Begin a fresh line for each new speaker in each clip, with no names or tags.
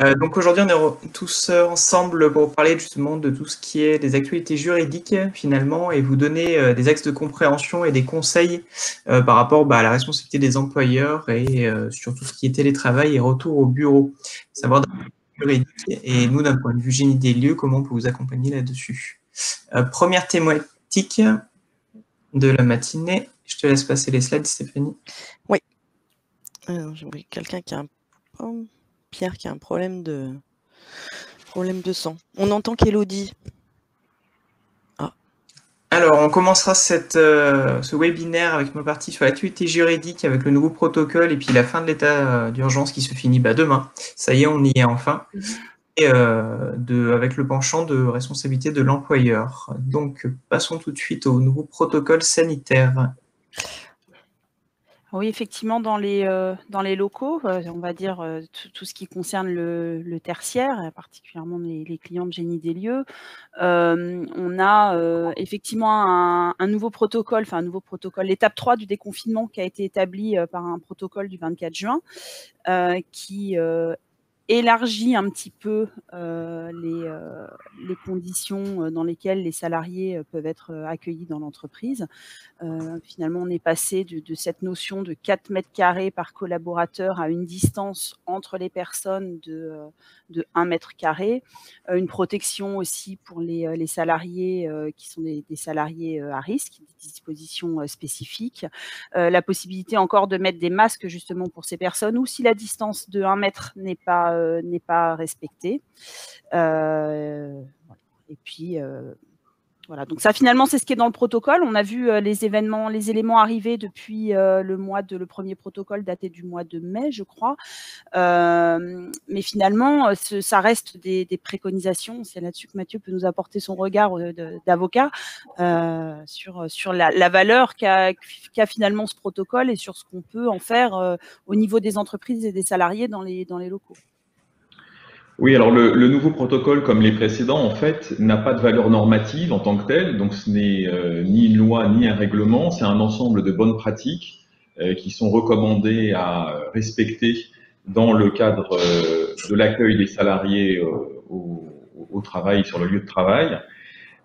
Donc aujourd'hui, on est tous ensemble pour parler justement de tout ce qui est des actualités juridiques finalement et vous donner des axes de compréhension et des conseils par rapport à la responsabilité des employeurs et sur tout ce qui est télétravail et retour au bureau. Savoir d'un point de vue juridique et nous, d'un point de vue génie des lieux, comment on peut vous accompagner là-dessus. Première thématique de la matinée. Je te laisse passer les slides, Stéphanie.
Oui. J'ai quelqu'un qui a Pierre qui a un problème de sang. On entend qu'Élodie.
Alors, on commencera ce webinaire avec ma partie sur l'actualité juridique avec le nouveau protocole et puis la fin de l'état d'urgence qui se finit demain. Ça y est, on y est enfin. Et avec le penchant de responsabilité de l'employeur. Donc, passons tout de suite au nouveau protocole sanitaire.
Oui, effectivement, dans les locaux, on va dire tout ce qui concerne le tertiaire, particulièrement les clients de génie des lieux, on a effectivement un nouveau protocole, l'étape 3 du déconfinement qui a été établi par un protocole du 24 juin, qui élargit un petit peu les conditions dans lesquelles les salariés peuvent être accueillis dans l'entreprise. Finalement, on est passé de cette notion de 4 mètres carrés par collaborateur à une distance entre les personnes de 1 mètre carré. Une protection aussi pour les salariés qui sont des salariés à risque, des dispositions spécifiques. La possibilité encore de mettre des masques justement pour ces personnes ou si la distance de 1 mètre n'est pas respectée. Et puis voilà, donc ça finalement c'est ce qui est dans le protocole. On a vu les éléments arriver depuis le premier protocole daté du mois de mai, je crois. Mais finalement, ça reste des préconisations. C'est là-dessus que Mathieu peut nous apporter son regard d'avocat sur la valeur qu'a finalement ce protocole et sur ce qu'on peut en faire au niveau des entreprises et des salariés dans les locaux.
Oui, alors le nouveau protocole, comme les précédents, en fait, n'a pas de valeur normative en tant que tel, donc ce n'est ni une loi ni un règlement, c'est un ensemble de bonnes pratiques qui sont recommandées à respecter dans le cadre de l'accueil des salariés au travail, sur le lieu de travail.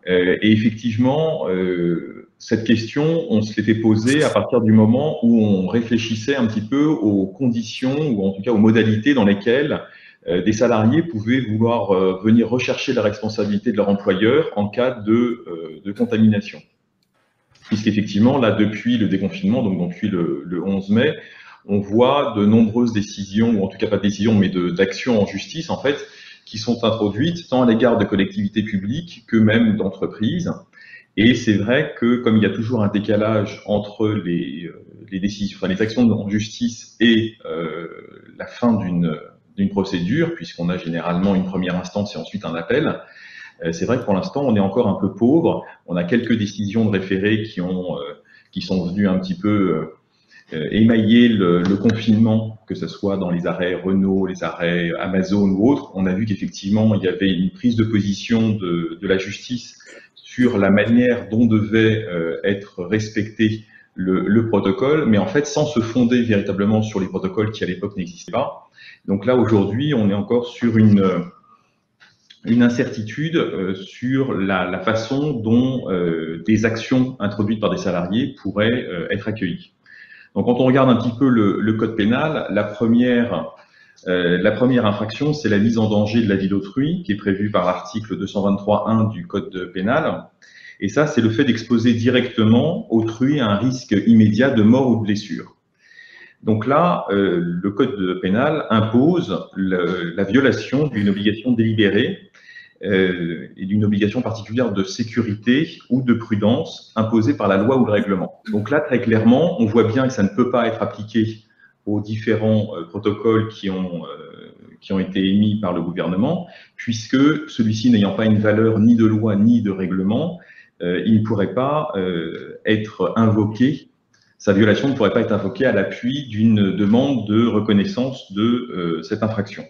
Et effectivement, cette question, on se l'était posée à partir du moment où on réfléchissait un petit peu aux conditions, ou en tout cas aux modalités dans lesquelles des salariés pouvaient vouloir venir rechercher la responsabilité de leur employeur en cas de contamination. Puisqu'effectivement, là, depuis le déconfinement, donc depuis le 11 mai, on voit de nombreuses décisions, ou en tout cas pas de décisions, mais d'actions en justice, en fait, qui sont introduites tant à l'égard de collectivités publiques que même d'entreprises. Et c'est vrai que, comme il y a toujours un décalage entre les décisions, enfin, les actions en justice et la fin d'une procédure, puisqu'on a généralement une première instance et ensuite un appel. C'est vrai que pour l'instant, on est encore un peu pauvre. On a quelques décisions de référé qui sont venues un petit peu émailler le confinement, que ce soit dans les arrêts Renault, les arrêts Amazon ou autres. On a vu qu'effectivement, il y avait une prise de position de la justice sur la manière dont devait être respecté le protocole, mais en fait sans se fonder véritablement sur les protocoles qui à l'époque n'existaient pas. Donc là, aujourd'hui, on est encore sur une incertitude sur la façon dont des actions introduites par des salariés pourraient être accueillies. Donc quand on regarde un petit peu le code pénal, la première infraction, c'est la mise en danger de la vie d'autrui, qui est prévue par l'article 223.1 du code pénal. Et ça, c'est le fait d'exposer directement autrui à un risque immédiat de mort ou de blessure. Donc là, le code pénal impose la violation d'une obligation délibérée et d'une obligation particulière de sécurité ou de prudence imposée par la loi ou le règlement. Donc là, très clairement, on voit bien que ça ne peut pas être appliqué aux différents protocoles qui ont été émis par le gouvernement, puisque celui-ci n'ayant pas une valeur ni de loi ni de règlement, il ne pourrait pas être invoqué. Sa violation ne pourrait pas être invoquée à l'appui d'une demande de reconnaissance de cette infraction.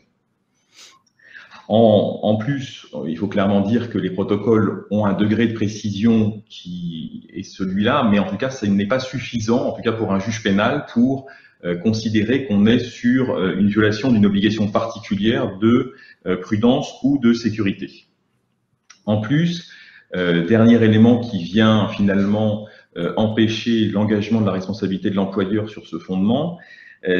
En plus, il faut clairement dire que les protocoles ont un degré de précision qui est celui-là, mais en tout cas, ce n'est pas suffisant, en tout cas pour un juge pénal, pour considérer qu'on est sur une violation d'une obligation particulière de prudence ou de sécurité. En plus, dernier élément qui vient finalement empêcher l'engagement de la responsabilité de l'employeur sur ce fondement,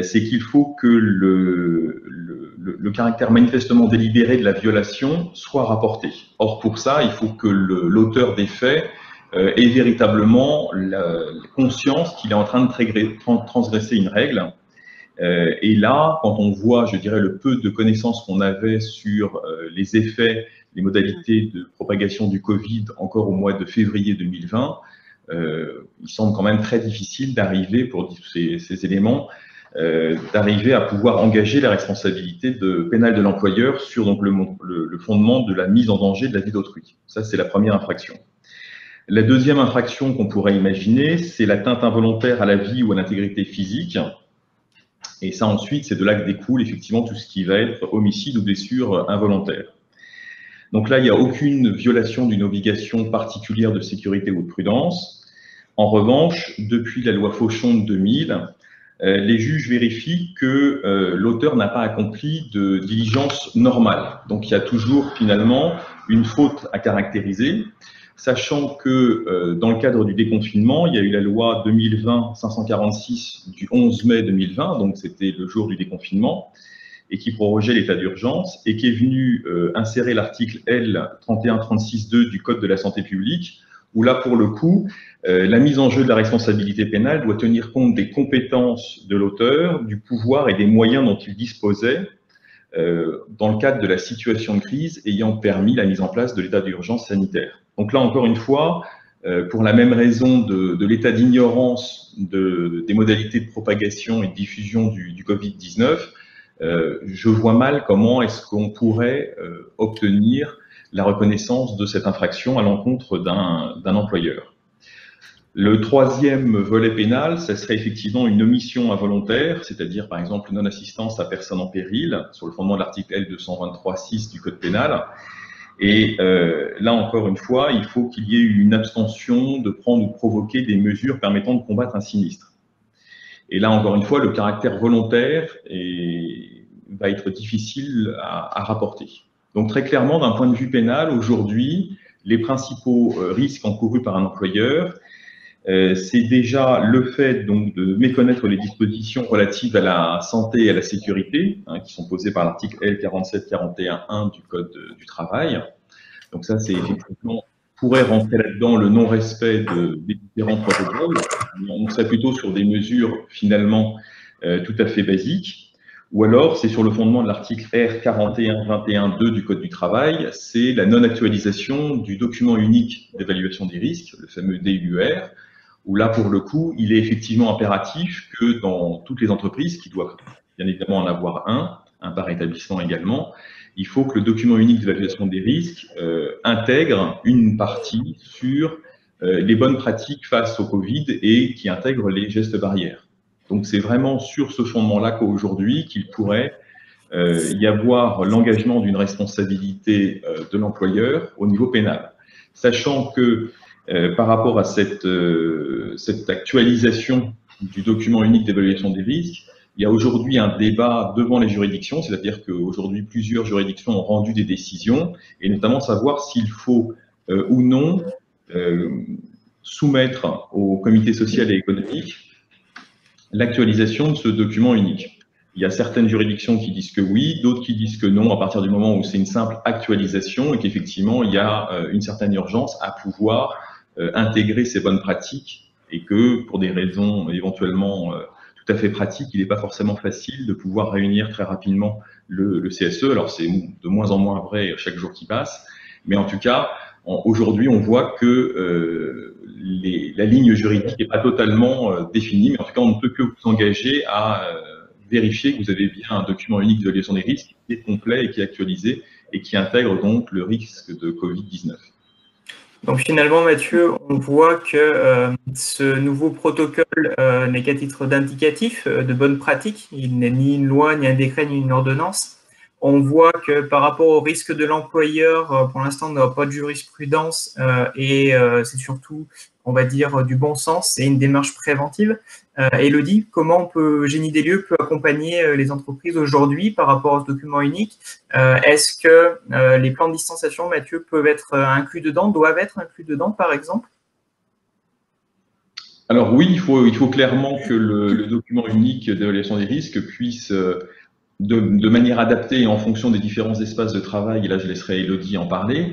c'est qu'il faut que le caractère manifestement délibéré de la violation soit rapporté. Or, pour ça, il faut que l'auteur des faits ait véritablement la conscience qu'il est en train de transgresser une règle. Et là, quand on voit, je dirais, le peu de connaissances qu'on avait sur les effets, les modalités de propagation du Covid encore au mois de février 2020, il semble quand même très difficile d'arriver, pour ces éléments, d'arriver à pouvoir engager la responsabilité pénale de l'employeur sur donc, le fondement de la mise en danger de la vie d'autrui. Ça, c'est la première infraction. La deuxième infraction qu'on pourrait imaginer, c'est l'atteinte involontaire à la vie ou à l'intégrité physique. Et ça, ensuite, c'est de là que découle effectivement tout ce qui va être homicide ou blessure involontaire. Donc là, il n'y a aucune violation d'une obligation particulière de sécurité ou de prudence. En revanche, depuis la loi Fauchon de 2000, les juges vérifient que l'auteur n'a pas accompli de diligence normale. Donc il y a toujours finalement une faute à caractériser, sachant que dans le cadre du déconfinement, il y a eu la loi 2020-546 du 11 mai 2020, donc c'était le jour du déconfinement, et qui prorogeait l'état d'urgence, et qui est venu insérer l'article L 3136-2 du Code de la santé publique, où là, pour le coup, la mise en jeu de la responsabilité pénale doit tenir compte des compétences de l'auteur, du pouvoir et des moyens dont il disposait dans le cadre de la situation de crise ayant permis la mise en place de l'état d'urgence sanitaire. Donc là, encore une fois, pour la même raison de l'état d'ignorance des modalités de propagation et de diffusion du Covid-19, je vois mal comment est-ce qu'on pourrait obtenir la reconnaissance de cette infraction à l'encontre d'un employeur. Le troisième volet pénal, ce serait effectivement une omission involontaire, c'est-à-dire par exemple non-assistance à personne en péril, sur le fondement de l'article L223-6 du Code pénal. Et là encore une fois, il faut qu'il y ait une abstention de prendre ou de provoquer des mesures permettant de combattre un sinistre. Et là encore une fois, le caractère volontaire va être difficile à rapporter. Donc très clairement, d'un point de vue pénal, aujourd'hui, les principaux risques encourus par un employeur, c'est déjà le fait donc de méconnaître les dispositions relatives à la santé et à la sécurité, qui sont posées par l'article L4741-1 du Code du travail. Donc ça, c'est effectivement, pourrait rentrer là-dedans le non-respect des différents protocoles. On serait plutôt sur des mesures finalement tout à fait basiques. Ou alors, c'est sur le fondement de l'article R4121-2 du Code du travail, c'est la non-actualisation du document unique d'évaluation des risques, le fameux DUR, où là, pour le coup, il est effectivement impératif que dans toutes les entreprises, qui doivent bien évidemment en avoir un par établissement également, il faut que le document unique d'évaluation des risques intègre une partie sur les bonnes pratiques face au Covid et qui intègre les gestes barrières. Donc, c'est vraiment sur ce fondement-là qu'aujourd'hui, qu'il pourrait y avoir l'engagement d'une responsabilité de l'employeur au niveau pénal. Sachant que par rapport à cette actualisation du document unique d'évaluation des risques, il y a aujourd'hui un débat devant les juridictions, c'est-à-dire qu'aujourd'hui, plusieurs juridictions ont rendu des décisions, et notamment savoir s'il faut ou non soumettre au comité social et économique l'actualisation de ce document unique. Il y a certaines juridictions qui disent que oui, d'autres qui disent que non, à partir du moment où c'est une simple actualisation et qu'effectivement, il y a une certaine urgence à pouvoir intégrer ces bonnes pratiques et que pour des raisons éventuellement tout à fait pratiques, il n'est pas forcément facile de pouvoir réunir très rapidement le CSE. Alors c'est de moins en moins vrai chaque jour qui passe, mais en tout cas, aujourd'hui, on voit que la ligne juridique n'est pas totalement définie, mais en tout cas, on ne peut que vous engager à vérifier que vous avez bien un document unique d'évaluation des risques qui est complet et qui est actualisé et qui intègre donc le risque de Covid-19.
Donc finalement, Mathieu, on voit que ce nouveau protocole n'est qu'à titre d'indicatif, de bonne pratique. Il n'est ni une loi, ni un décret, ni une ordonnance. On voit que par rapport au risque de l'employeur, pour l'instant, on n'a pas de jurisprudence et c'est surtout, on va dire, du bon sens et une démarche préventive. Élodie, comment Génie des lieux peut accompagner les entreprises aujourd'hui par rapport au document unique? Est-ce que les plans de distanciation, Mathieu, peuvent être inclus dedans, doivent être inclus dedans, par exemple?
Alors oui, il faut clairement que le document unique d'évaluation des risques puisse, de manière adaptée et en fonction des différents espaces de travail, et là je laisserai Élodie en parler,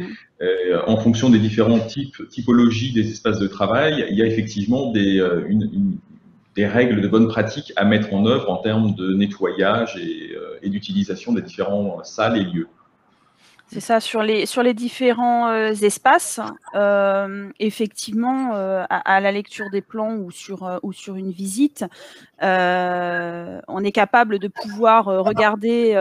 en fonction des différents typologies des espaces de travail, il y a effectivement des règles de bonne pratique à mettre en œuvre en termes de nettoyage et d'utilisation des différentes salles et lieux.
C'est ça, sur les différents espaces, effectivement, à la lecture des plans ou sur une visite, on est capable de pouvoir regarder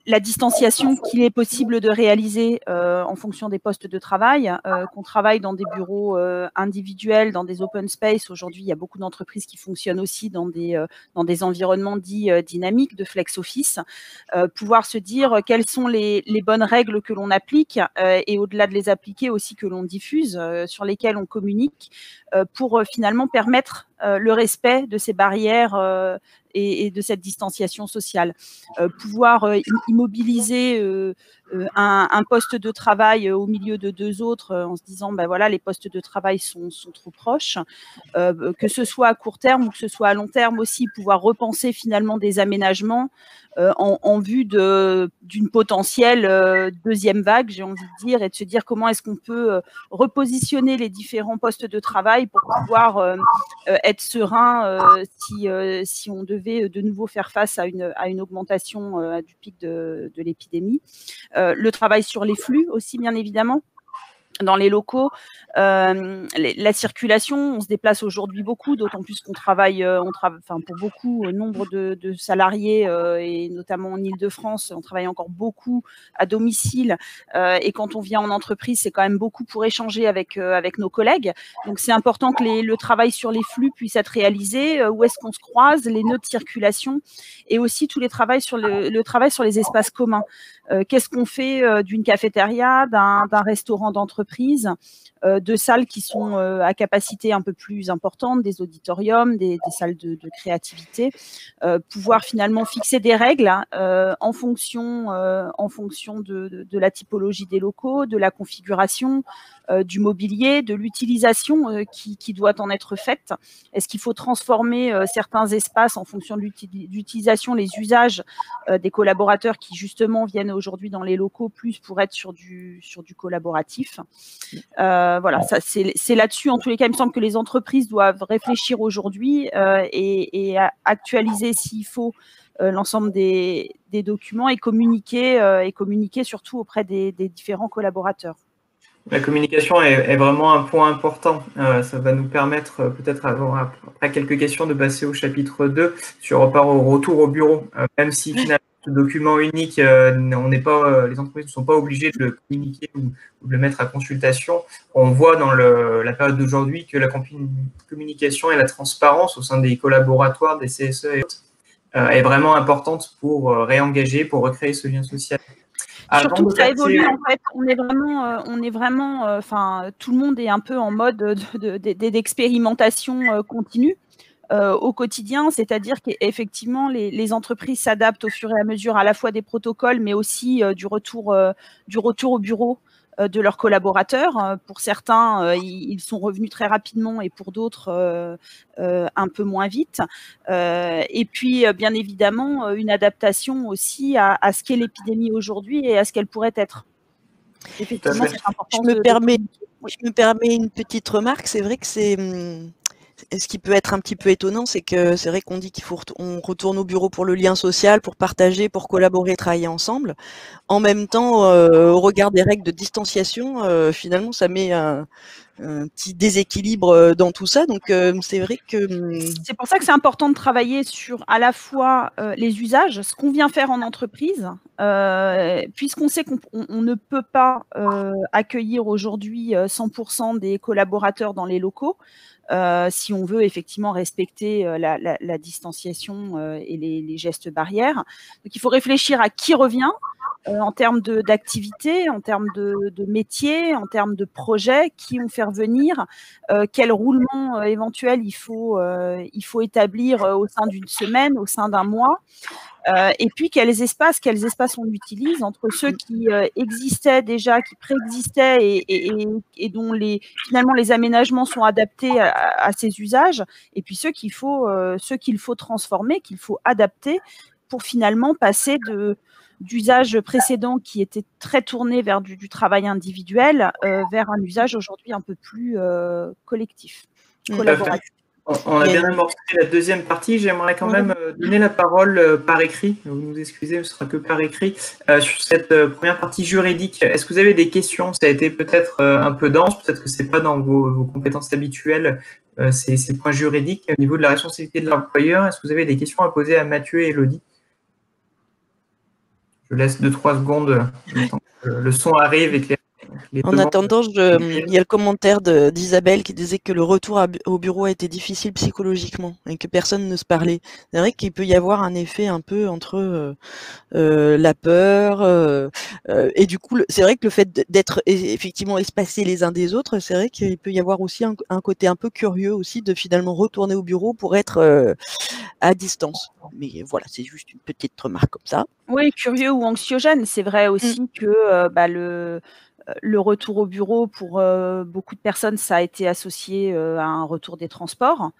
la distanciation qu'il est possible de réaliser en fonction des postes de travail, qu'on travaille dans des bureaux individuels, dans des open space. Aujourd'hui, il y a beaucoup d'entreprises qui fonctionnent aussi dans des environnements dits dynamiques de flex office. Pouvoir se dire quelles sont les bonnes règles que l'on applique et au-delà de les appliquer aussi que l'on diffuse, sur lesquelles on communique, pour finalement permettre le respect de ces barrières et de cette distanciation sociale. Pouvoir immobiliser un poste de travail au milieu de deux autres en se disant ben voilà, les postes de travail sont trop proches, que ce soit à court terme ou que ce soit à long terme aussi, pouvoir repenser finalement des aménagements en vue d'une potentielle deuxième vague, j'ai envie de dire, et de se dire comment est-ce qu'on peut repositionner les différents postes de travail pour pouvoir être serein si on devait de nouveau faire face à une augmentation du pic de l'épidémie. Le travail sur les flux aussi, bien évidemment. Dans les locaux, la circulation, on se déplace aujourd'hui beaucoup, d'autant plus qu'on travaille, pour beaucoup, nombre de salariés, et notamment en Île-de-France, on travaille encore beaucoup à domicile, et quand on vient en entreprise, c'est quand même beaucoup pour échanger avec nos collègues. Donc c'est important que le travail sur les flux puisse être réalisé, où est-ce qu'on se croise, les nœuds de circulation, et aussi tous les travail sur le travail sur les espaces communs. Qu'est-ce qu'on fait d'une cafétéria, d'un restaurant d'entreprise, de salles qui sont à capacité un peu plus importante, des auditoriums, des salles de créativité, pouvoir finalement fixer des règles en fonction de la typologie des locaux, de la configuration, du mobilier, de l'utilisation qui doit en être faite. Est-ce qu'il faut transformer certains espaces en fonction de l'utilisation, les usages des collaborateurs qui justement viennent aujourd'hui dans les locaux plus pour être sur du collaboratif. Voilà, c'est là-dessus, en tous les cas, il me semble que les entreprises doivent réfléchir aujourd'hui et actualiser s'il faut l'ensemble des documents et communiquer surtout auprès des différents collaborateurs.
La communication est vraiment un point important. Ça va nous permettre peut-être après quelques questions de passer au chapitre 2 sur au retour au bureau. Même si finalement ce document unique, les entreprises ne sont pas obligées de le communiquer ou de le mettre à consultation. On voit dans la période d'aujourd'hui que la communication et la transparence au sein des collaboratoires, des CSE et autres, est vraiment importante pour réengager, pour recréer ce lien social.
Surtout que ça évolue en fait, on est vraiment, tout le monde est un peu en mode d'expérimentation continue au quotidien, c'est-à-dire qu'effectivement les entreprises s'adaptent au fur et à mesure à la fois des protocoles, mais aussi du retour au bureau de leurs collaborateurs. Pour certains, ils sont revenus très rapidement et pour d'autres, un peu moins vite. Et puis, bien évidemment, une adaptation aussi à ce qu'est l'épidémie aujourd'hui et à ce qu'elle pourrait être. Effectivement, c'est important.
Je me permets une petite remarque. C'est vrai que ce qui peut être un petit peu étonnant, c'est que c'est vrai qu'on dit qu'on retourne au bureau pour le lien social, pour partager, pour collaborer, travailler ensemble. En même temps, au regard des règles de distanciation, finalement, ça met un petit déséquilibre dans tout ça. Donc c'est vrai que
c'est pour ça que c'est important de travailler sur à la fois les usages, ce qu'on vient faire en entreprise, puisqu'on sait qu'on ne peut pas accueillir aujourd'hui 100% des collaborateurs dans les locaux. Si on veut effectivement respecter la distanciation et les gestes barrières. Donc il faut réfléchir à qui revient en termes d'activité, en termes de métier, en termes de projets, qui on fait revenir, quel roulement éventuel il faut établir au sein d'une semaine, au sein d'un mois. Et puis quels espaces on utilise entre ceux qui existaient déjà, qui préexistaient et dont finalement les aménagements sont adaptés à ces usages, et puis ceux qu'il faut transformer, qu'il faut adapter pour finalement passer d'usages précédents qui étaient très tournés vers du travail individuel vers un usage aujourd'hui un peu plus collectif, collaboratif.
On a bien amorcé la deuxième partie. J'aimerais quand même donner la parole par écrit. Vous nous excusez, ce sera que par écrit. Sur cette première partie juridique, est-ce que vous avez des questions? Ça a été peut-être un peu dense, peut-être que c'est pas dans vos compétences habituelles, ces points juridiques. Au niveau de la responsabilité de l'employeur, est-ce que vous avez des questions à poser à Mathieu et Elodie? Je laisse 2-3 secondes, le son arrive et que
en attendant, il y a le commentaire d'Isabelle qui disait que le retour au bureau a été difficile psychologiquement et que personne ne se parlait. C'est vrai qu'il peut y avoir un effet un peu entre la peur et du coup, c'est vrai que le fait d'être effectivement espacés les uns des autres, c'est vrai qu'il peut y avoir aussi un côté un peu curieux aussi de finalement retourner au bureau pour être à distance. Mais voilà, c'est juste une petite remarque comme ça.
Oui, curieux ou anxiogène. C'est vrai aussi que le retour au bureau, pour beaucoup de personnes, ça a été associé à un retour des transports.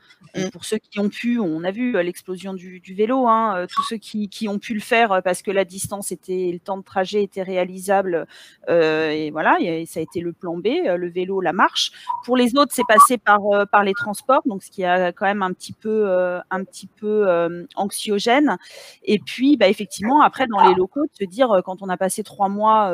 Pour ceux qui ont pu, on a vu l'explosion du vélo, tous ceux qui ont pu le faire parce que la distance le temps de trajet était réalisable, et voilà, ça a été le plan B, le vélo, la marche. Pour les autres, c'est passé par les transports, donc ce qui est quand même un petit peu anxiogène. Et puis, effectivement, après, dans les locaux, de se dire, quand on a passé 3 mois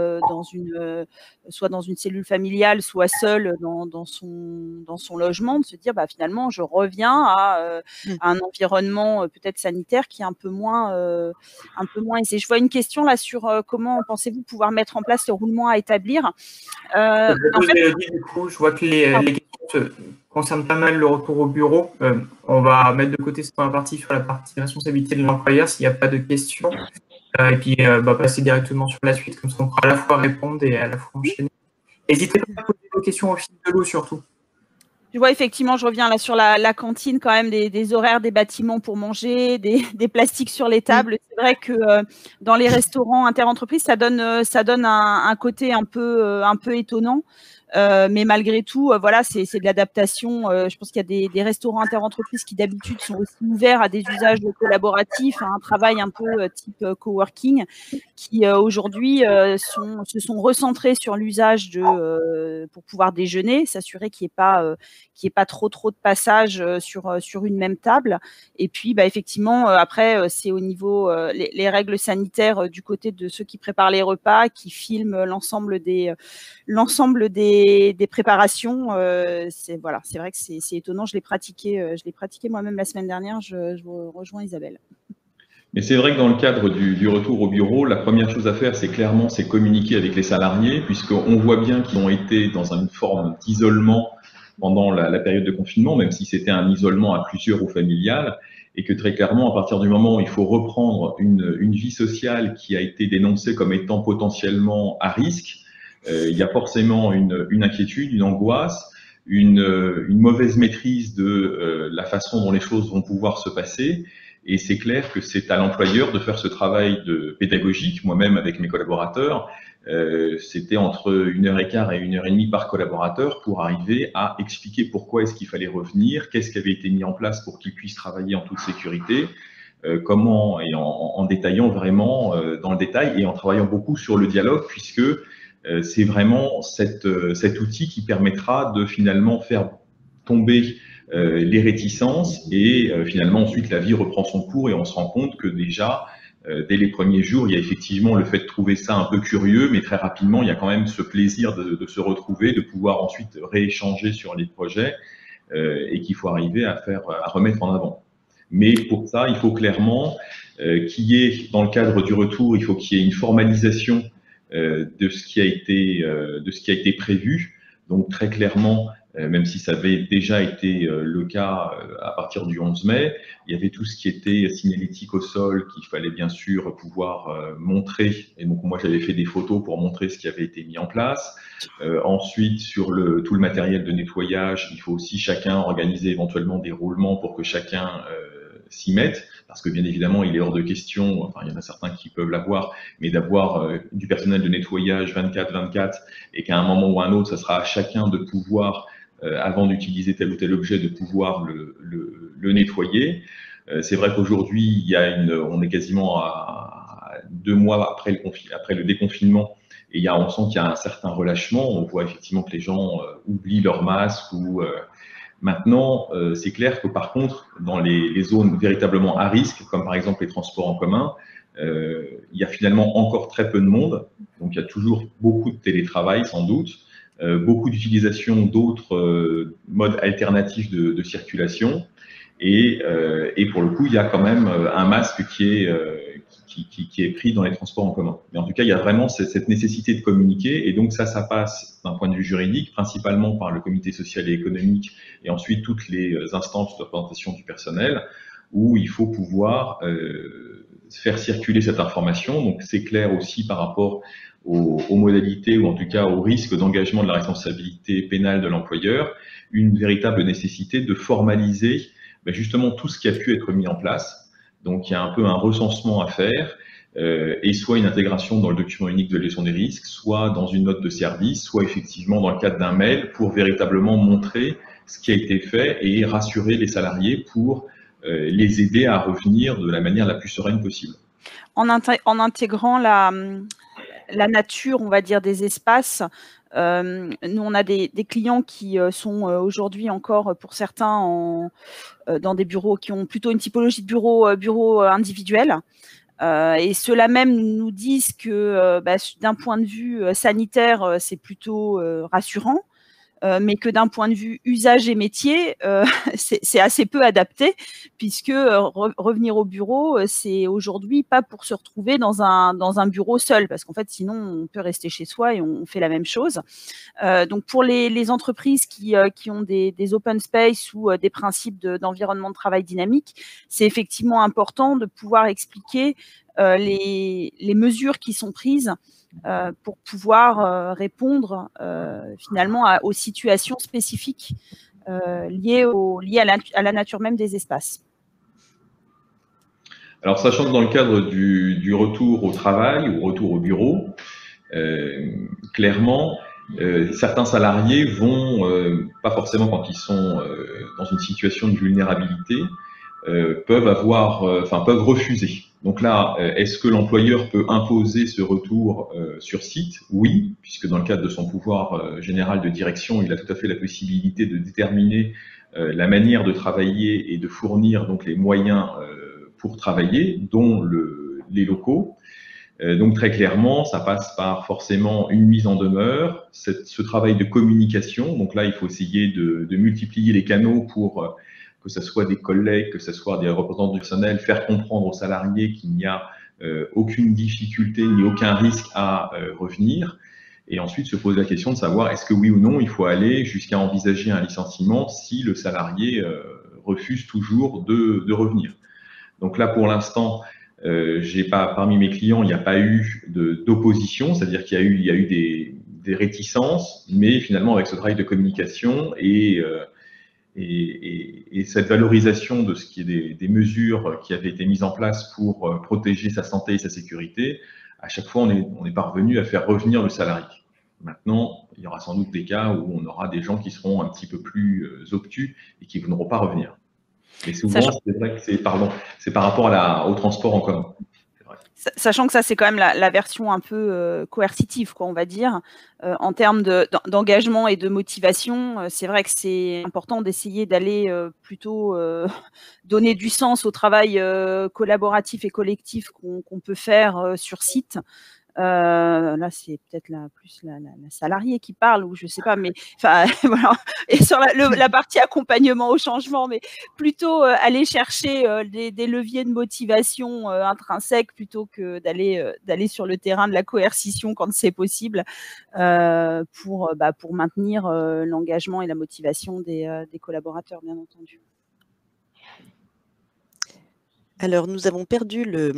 soit dans une cellule familiale, soit seul dans son logement, de se dire finalement je reviens à un environnement peut-être sanitaire qui est un peu moins aisé. Je vois une question là sur comment pensez-vous pouvoir mettre en place le roulement à établir.
Du coup, je vois que les questions concernent pas mal le retour au bureau. On va mettre de côté cette première partie sur la partie responsabilité de l'employeur s'il n'y a pas de questions. Et puis passer directement sur la suite, comme ça on pourra à la fois répondre et à la fois enchaîner. N'hésitez pas à poser vos questions au fil de l'eau surtout.
Je vois effectivement, je reviens là sur la cantine quand même, des horaires des bâtiments pour manger, des plastiques sur les tables. C'est vrai que dans les restaurants interentreprises, ça donne un côté un peu étonnant. Mais malgré tout, voilà, c'est de l'adaptation. Je pense qu'il y a des restaurants interentreprises qui d'habitude sont aussi ouverts à des usages collaboratifs, à un travail un peu type coworking, qui aujourd'hui se sont recentrés sur l'usage pour pouvoir déjeuner, s'assurer qu'il n'y ait pas trop de passages sur une même table. Et puis, effectivement, après, c'est au niveau les règles sanitaires du côté de ceux qui préparent les repas, qui filment l'ensemble des préparations. C'est vrai que c'est étonnant. Je l'ai pratiqué moi-même la semaine dernière. Je vous rejoins Isabelle.
Mais c'est vrai que dans le cadre du retour au bureau, la première chose à faire, c'est communiquer avec les salariés, puisqu'on voit bien qu'ils ont été dans une forme d'isolement pendant la période de confinement, même si c'était un isolement à plusieurs ou familial, et que très clairement, à partir du moment où il faut reprendre une vie sociale qui a été dénoncée comme étant potentiellement à risque, il y a forcément une inquiétude, une angoisse, une mauvaise maîtrise de la façon dont les choses vont pouvoir se passer. Et c'est clair que c'est à l'employeur de faire ce travail pédagogique. Moi-même, avec mes collaborateurs, c'était entre 1h15 et 1h30 par collaborateur pour arriver à expliquer pourquoi est-ce qu'il fallait revenir, qu'est-ce qui avait été mis en place pour qu'ils puissent travailler en toute sécurité, comment, et en détaillant vraiment dans le détail et en travaillant beaucoup sur le dialogue, puisque c'est vraiment cet outil qui permettra de finalement faire tomber les réticences et finalement ensuite la vie reprend son cours et on se rend compte que déjà dès les premiers jours, il y a effectivement le fait de trouver ça un peu curieux, mais très rapidement, il y a quand même ce plaisir de se retrouver, de pouvoir ensuite rééchanger sur les projets et qu'il faut arriver à remettre en avant. Mais pour ça, il faut clairement qu'il y ait, dans le cadre du retour, il faut qu'il y ait une formalisation de ce qui a été prévu. Donc très clairement, même si ça avait déjà été le cas à partir du 11 mai, il y avait tout ce qui était signalétique au sol qu'il fallait bien sûr pouvoir montrer. Et donc moi j'avais fait des photos pour montrer ce qui avait été mis en place. Ensuite, sur tout le matériel de nettoyage, il faut aussi chacun organiser éventuellement des roulements pour que chacun s'y mette, parce que bien évidemment, il est hors de question, enfin, il y en a certains qui peuvent l'avoir, mais d'avoir du personnel de nettoyage 24/24 et qu'à un moment ou à un autre, ça sera à chacun de pouvoir, avant d'utiliser tel ou tel objet, de pouvoir le nettoyer. C'est vrai qu'aujourd'hui, on est quasiment à 2 mois après le déconfinement, et on sent qu'il y a un certain relâchement. On voit effectivement que les gens oublient leur masque ou maintenant, c'est clair que par contre, dans les zones véritablement à risque, comme par exemple les transports en commun, il y a finalement encore très peu de monde. Donc, il y a toujours beaucoup de télétravail, sans doute, beaucoup d'utilisation d'autres modes alternatifs de circulation. Et pour le coup, il y a quand même un masque qui est pris dans les transports en commun. Mais en tout cas, il y a vraiment cette nécessité de communiquer. Et donc ça passe d'un point de vue juridique, principalement par le comité social et économique, et ensuite toutes les instances de représentation du personnel, où il faut pouvoir faire circuler cette information. Donc c'est clair aussi par rapport aux modalités, ou en tout cas au risque d'engagement de la responsabilité pénale de l'employeur, une véritable nécessité de formaliser justement tout ce qui a pu être mis en place. Donc il y a un peu un recensement à faire, et soit une intégration dans le document unique de gestion des risques, soit dans une note de service, soit effectivement dans le cadre d'un mail pour véritablement montrer ce qui a été fait et rassurer les salariés pour les aider à revenir de la manière la plus sereine possible.
En intégrant la nature, on va dire, des espaces, nous, on a des clients qui sont aujourd'hui encore, pour certains, dans des bureaux qui ont plutôt une typologie de bureau individuel. Et ceux-là même nous disent que d'un point de vue sanitaire, c'est plutôt rassurant. Mais que d'un point de vue usage et métier, c'est assez peu adapté, puisque revenir au bureau, c'est aujourd'hui pas pour se retrouver dans un bureau seul, parce qu'en fait, sinon, on peut rester chez soi et on fait la même chose. Donc, pour les entreprises qui ont des open space ou des principes d'environnement de travail dynamique, c'est effectivement important de pouvoir expliquer les mesures qui sont prises pour pouvoir répondre finalement aux situations spécifiques liées à la nature même des espaces.
Alors, sachant que dans le cadre du retour au travail ou retour au bureau, clairement, certains salariés vont, pas forcément quand ils sont dans une situation de vulnérabilité, peuvent refuser. Donc là, est-ce que l'employeur peut imposer ce retour sur site? Oui, puisque dans le cadre de son pouvoir général de direction, il a tout à fait la possibilité de déterminer la manière de travailler et de fournir donc les moyens pour travailler, dont les locaux. Donc très clairement, ça passe par forcément une mise en demeure, ce travail de communication. Donc là, il faut essayer de multiplier les canaux pour que ce soit des collègues, que ce soit des représentants du personnel, faire comprendre aux salariés qu'il n'y a aucune difficulté ni aucun risque à revenir. Et ensuite, se poser la question de savoir est-ce que oui ou non, il faut aller jusqu'à envisager un licenciement si le salarié refuse toujours de revenir. Donc là, pour l'instant, parmi mes clients, il n'y a pas eu d'opposition, c'est-à-dire qu'il y a eu des réticences, mais finalement, avec ce travail de communication et cette valorisation de ce qui est des mesures qui avaient été mises en place pour protéger sa santé et sa sécurité, à chaque fois, on est parvenu à faire revenir le salarié. Maintenant, il y aura sans doute des cas où on aura des gens qui seront un petit peu plus obtus et qui ne voudront pas revenir. Mais souvent, c'est vrai que c'est par rapport au transport en commun.
Sachant que ça, c'est quand même la version un peu coercitive, quoi, on va dire. En termes d'engagement et de motivation, c'est vrai que c'est important d'essayer d'aller plutôt donner du sens au travail collaboratif et collectif qu'on peut faire sur site. Là, c'est peut-être plus la salariée qui parle, ou je sais pas, mais enfin voilà. Et sur la partie accompagnement au changement, mais plutôt aller chercher des leviers de motivation intrinsèques plutôt que d'aller sur le terrain de la coercition quand c'est possible, pour maintenir l'engagement et la motivation des collaborateurs, bien entendu.
Alors, nous avons perdu le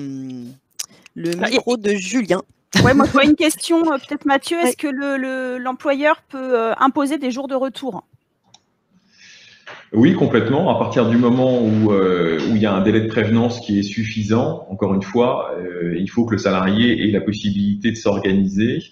micro de Julien.
Ouais, moi je vois une question, peut-être Mathieu, est-ce que l'employeur peut imposer des jours de retour?
Oui, complètement. À partir du moment où il y a un délai de prévenance qui est suffisant, encore une fois, il faut que le salarié ait la possibilité de s'organiser.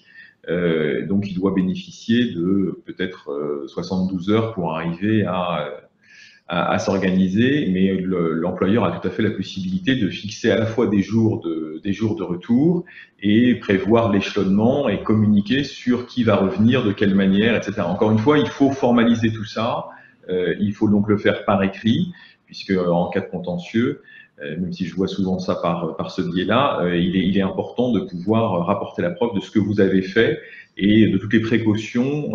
Donc, il doit bénéficier de peut-être 72 heures pour arriver à s'organiser, mais l'employeur a tout à fait la possibilité de fixer à la fois des jours de retour et prévoir l'échelonnement et communiquer sur qui va revenir, de quelle manière, etc. Encore une fois, il faut formaliser tout ça. Il faut donc le faire par écrit, puisque en cas de contentieux, même si je vois souvent ça par ce biais-là, il est important de pouvoir rapporter la preuve de ce que vous avez fait et de toutes les précautions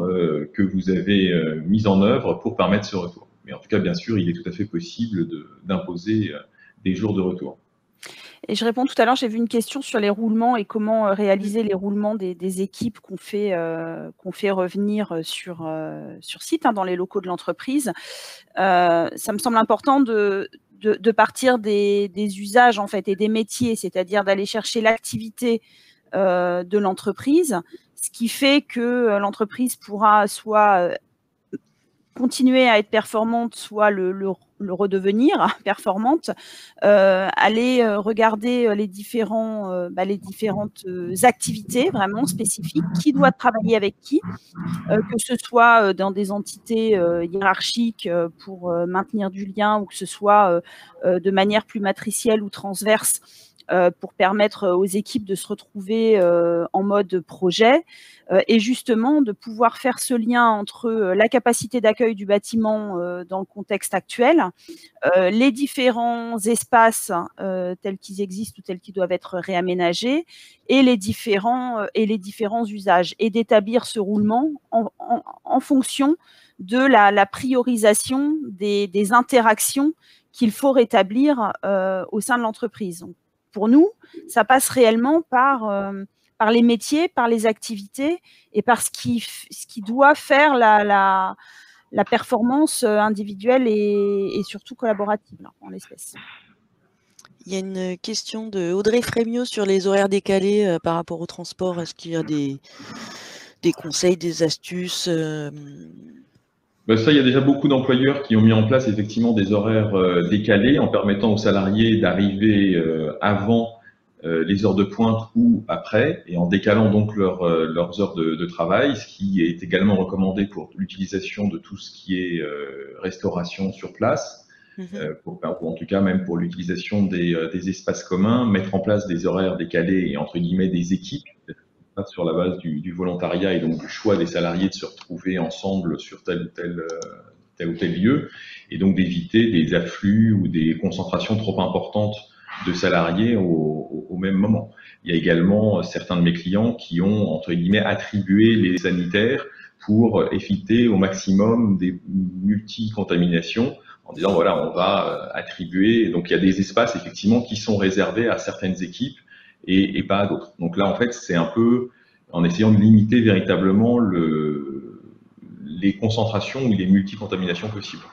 que vous avez mises en œuvre pour permettre ce retour. Mais en tout cas, bien sûr, il est tout à fait possible d'imposer des jours de retour.
Et je réponds tout à l'heure, j'ai vu une question sur les roulements et comment réaliser les roulements des équipes qu'on fait revenir sur site, dans les locaux de l'entreprise. Ça me semble important de partir des usages en fait et des métiers, c'est-à-dire d'aller chercher l'activité de l'entreprise, ce qui fait que l'entreprise pourra soit continuer à être performante, soit le redevenir performante, aller regarder les différentes activités vraiment spécifiques, qui doit travailler avec qui, que ce soit dans des entités hiérarchiques pour maintenir du lien, ou que ce soit de manière plus matricielle ou transverse, pour permettre aux équipes de se retrouver en mode projet, et justement de pouvoir faire ce lien entre la capacité d'accueil du bâtiment dans le contexte actuel, les différents espaces tels qu'ils existent ou tels qu'ils doivent être réaménagés, et les différents usages, et d'établir ce roulement en fonction de la priorisation des interactions qu'il faut rétablir au sein de l'entreprise. Donc, pour nous, ça passe réellement par les métiers, par les activités et par ce qui doit faire la performance individuelle et surtout collaborative, en l'espèce.
Il y a une question de Audrey Frémiot sur les horaires décalés par rapport au transport. Est-ce qu'il y a des conseils, des astuces
Ça, il y a déjà beaucoup d'employeurs qui ont mis en place effectivement des horaires décalés en permettant aux salariés d'arriver avant les heures de pointe ou après, et en décalant donc leurs heures de travail, ce qui est également recommandé pour l'utilisation de tout ce qui est restauration sur place, ou en tout cas même pour l'utilisation des espaces communs, mettre en place des horaires décalés et entre guillemets des équipes, sur la base du volontariat et donc du choix des salariés de se retrouver ensemble sur tel ou tel lieu, et donc d'éviter des afflux ou des concentrations trop importantes de salariés au même moment. Il y a également certains de mes clients qui ont, entre guillemets, attribué les sanitaires pour éviter au maximum des multi-contaminations, en disant, voilà, on va attribuer, donc il y a des espaces effectivement qui sont réservés à certaines équipes et pas à d'autres. Donc là, en fait, c'est un peu en essayant de limiter véritablement les concentrations ou les multi-contaminations possibles.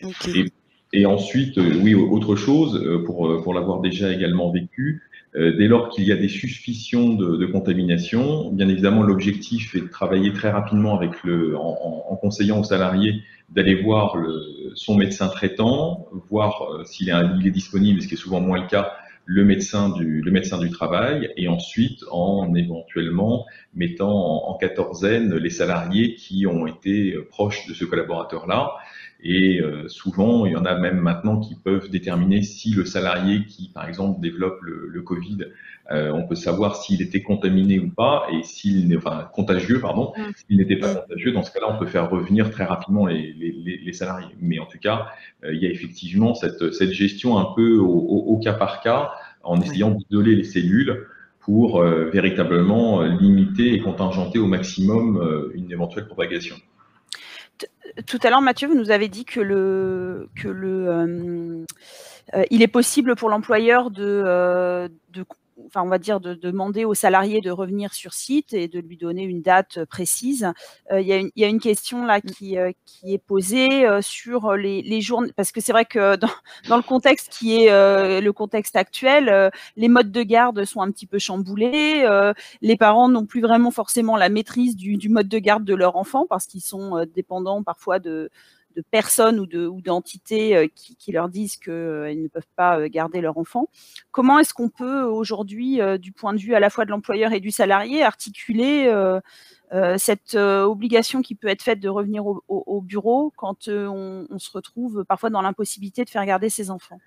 Okay.
Et ensuite, oui, autre chose, pour l'avoir déjà également vécu, dès lors qu'il y a des suspicions de contamination, bien évidemment, l'objectif est de travailler très rapidement en conseillant aux salariés d'aller voir son médecin traitant, voir s'il est disponible, ce qui est souvent moins le cas, le médecin du travail, et ensuite en éventuellement mettant en quatorzaine les salariés qui ont été proches de ce collaborateur-là. Et souvent, il y en a même maintenant qui peuvent déterminer si le salarié qui, par exemple, développe le Covid, on peut savoir s'il était contaminé ou pas, et contagieux, pardon. S'il n'était pas contagieux, dans ce cas-là, on peut faire revenir très rapidement les salariés. Mais en tout cas, il y a effectivement cette gestion un peu au cas par cas, en essayant d'isoler les cellules pour véritablement limiter et contingenter au maximum une éventuelle propagation.
Tout à l'heure, Mathieu, vous nous avez dit que il est possible pour l'employeur de demander au salarié de revenir sur site et de lui donner une date précise. Il y a une question là qui est posée sur les journées, parce que c'est vrai que dans le contexte qui est le contexte actuel, les modes de garde sont un petit peu chamboulés. Les parents n'ont plus vraiment forcément la maîtrise du mode de garde de leur enfant parce qu'ils sont dépendants parfois de personnes ou d'entités qui leur disent qu'ils ne peuvent pas garder leur enfant. Comment est-ce qu'on peut aujourd'hui, du point de vue à la fois de l'employeur et du salarié, articuler cette obligation qui peut être faite de revenir au bureau quand on se retrouve parfois dans l'impossibilité de faire garder ses enfants?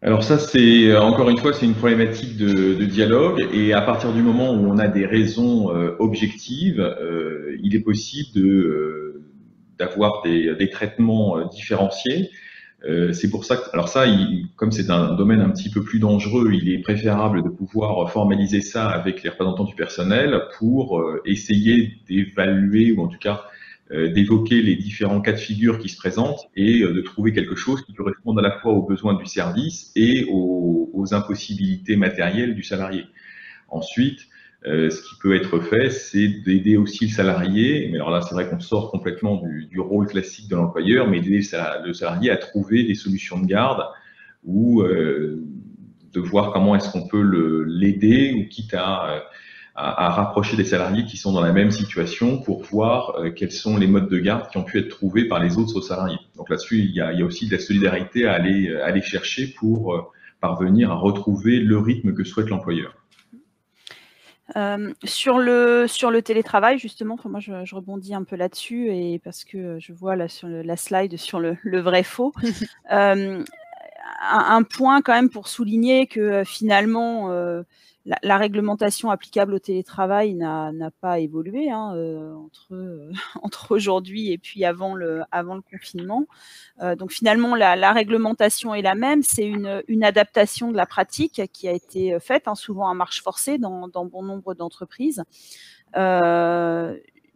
Alors ça, c'est encore une fois, c'est une problématique de dialogue, et à partir du moment où on a des raisons objectives, il est possible d'avoir des traitements différenciés. C'est pour ça que, alors ça, comme c'est un domaine un petit peu plus dangereux, il est préférable de pouvoir formaliser ça avec les représentants du personnel pour essayer d'évaluer, ou en tout cas d'évoquer les différents cas de figure qui se présentent et de trouver quelque chose qui corresponde à la fois aux besoins du service et aux impossibilités matérielles du salarié. Ensuite, ce qui peut être fait, c'est d'aider aussi le salarié, mais alors là, c'est vrai qu'on sort complètement du rôle classique de l'employeur, mais d'aider le salarié à trouver des solutions de garde ou de voir comment est-ce qu'on peut l'aider, ou quitte à rapprocher des salariés qui sont dans la même situation pour voir quels sont les modes de garde qui ont pu être trouvés par les autres salariés. Donc là-dessus, il y a aussi de la solidarité à aller chercher pour parvenir à retrouver le rythme que souhaite l'employeur.
Sur le télétravail, justement, moi je rebondis un peu là-dessus, et parce que je vois là sur la slide sur le vrai-faux. Un point quand même pour souligner que finalement la réglementation applicable au télétravail n'a pas évolué entre aujourd'hui et puis avant le confinement. Donc finalement la réglementation est la même, c'est une adaptation de la pratique qui a été faite, souvent à marche forcée dans bon nombre d'entreprises.